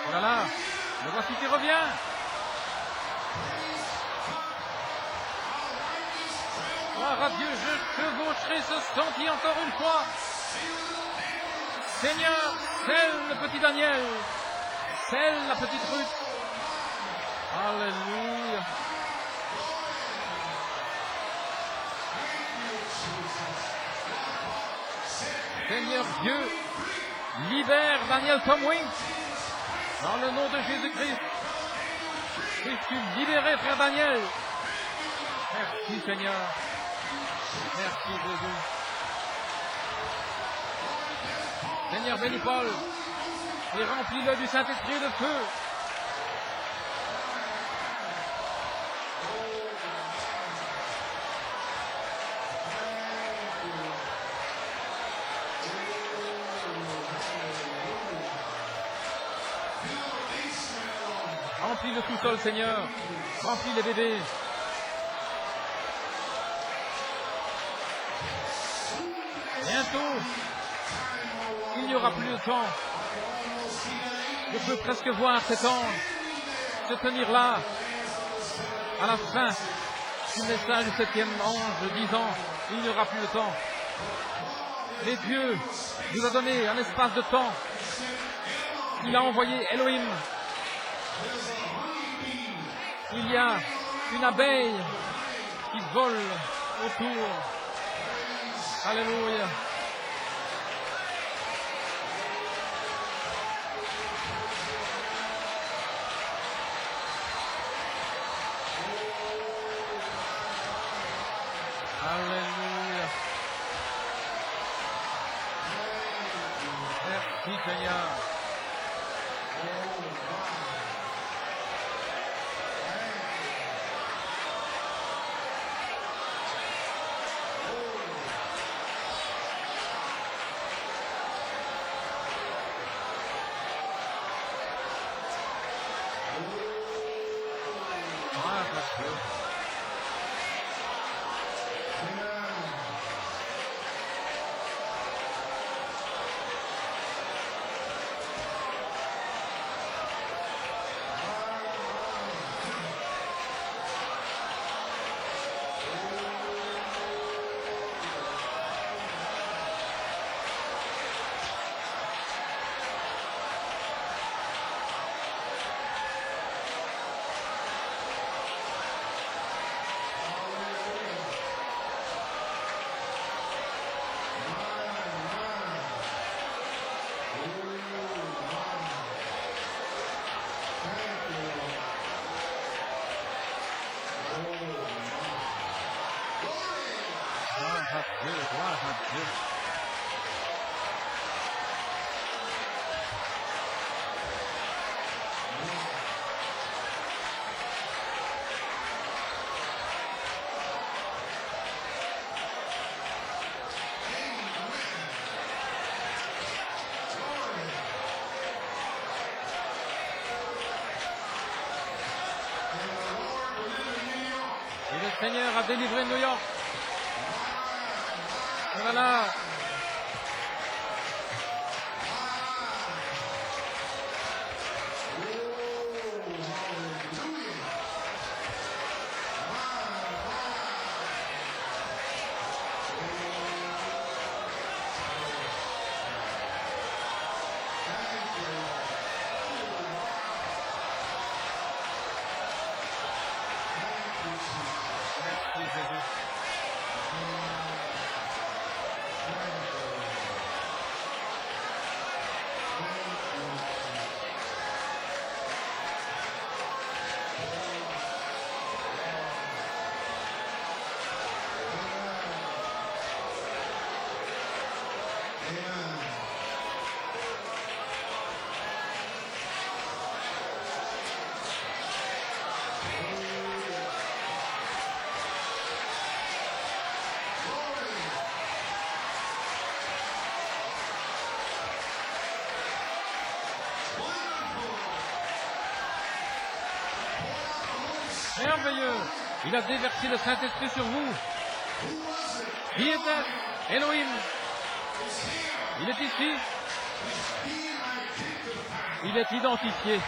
Oh là là, le voici qui revient. Gloire à Dieu, je chevaucherai ce sentier encore une fois. Seigneur, scelle le petit Daniel, scelle la petite Ruth. Alléluia. Seigneur Dieu, libère Daniel Tomwin dans le nom de Jésus-Christ. Es-tu libéré, frère Daniel? Merci Seigneur. Merci Jésus. Seigneur, bénis Paul et remplis-le du Saint-Esprit et de feu. Remplis le sous-sol, Seigneur. Remplis les bébés. Bientôt, il n'y aura plus de temps. Je peux presque voir cet ange se tenir là, à la fin du message du 7e ange, disant il n'y aura plus de temps. Mais Dieu nous a donné un espace de temps. Il a envoyé Elohim. Il y a une abeille qui vole autour. Alléluia. Alléluia. Merci Seigneur. Gloire à Dieu. Et le Seigneur a délivré New York. Voilà. Merci Jésus. Merveilleux. Il a déversé le Saint-Esprit sur vous. Qui était Elohim? Il est ici. Il est identifié.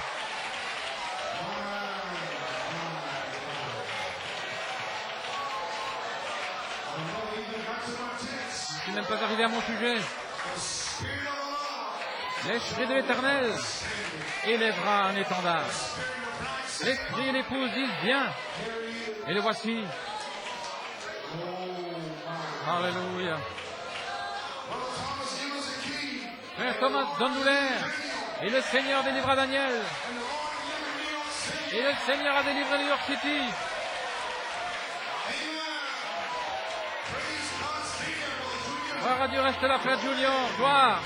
Je suis même pas arrivé à mon sujet. L'esprit de l'Éternel élèvera un étendard. L'esprit et l'épouse disent viens. Et le voici. Alléluia. Frère Thomas, donne-nous l'air. Et le Seigneur délivrera Daniel. Et le Seigneur a délivré New York City. Gloire à Dieu, reste là, frère Junior. Gloire.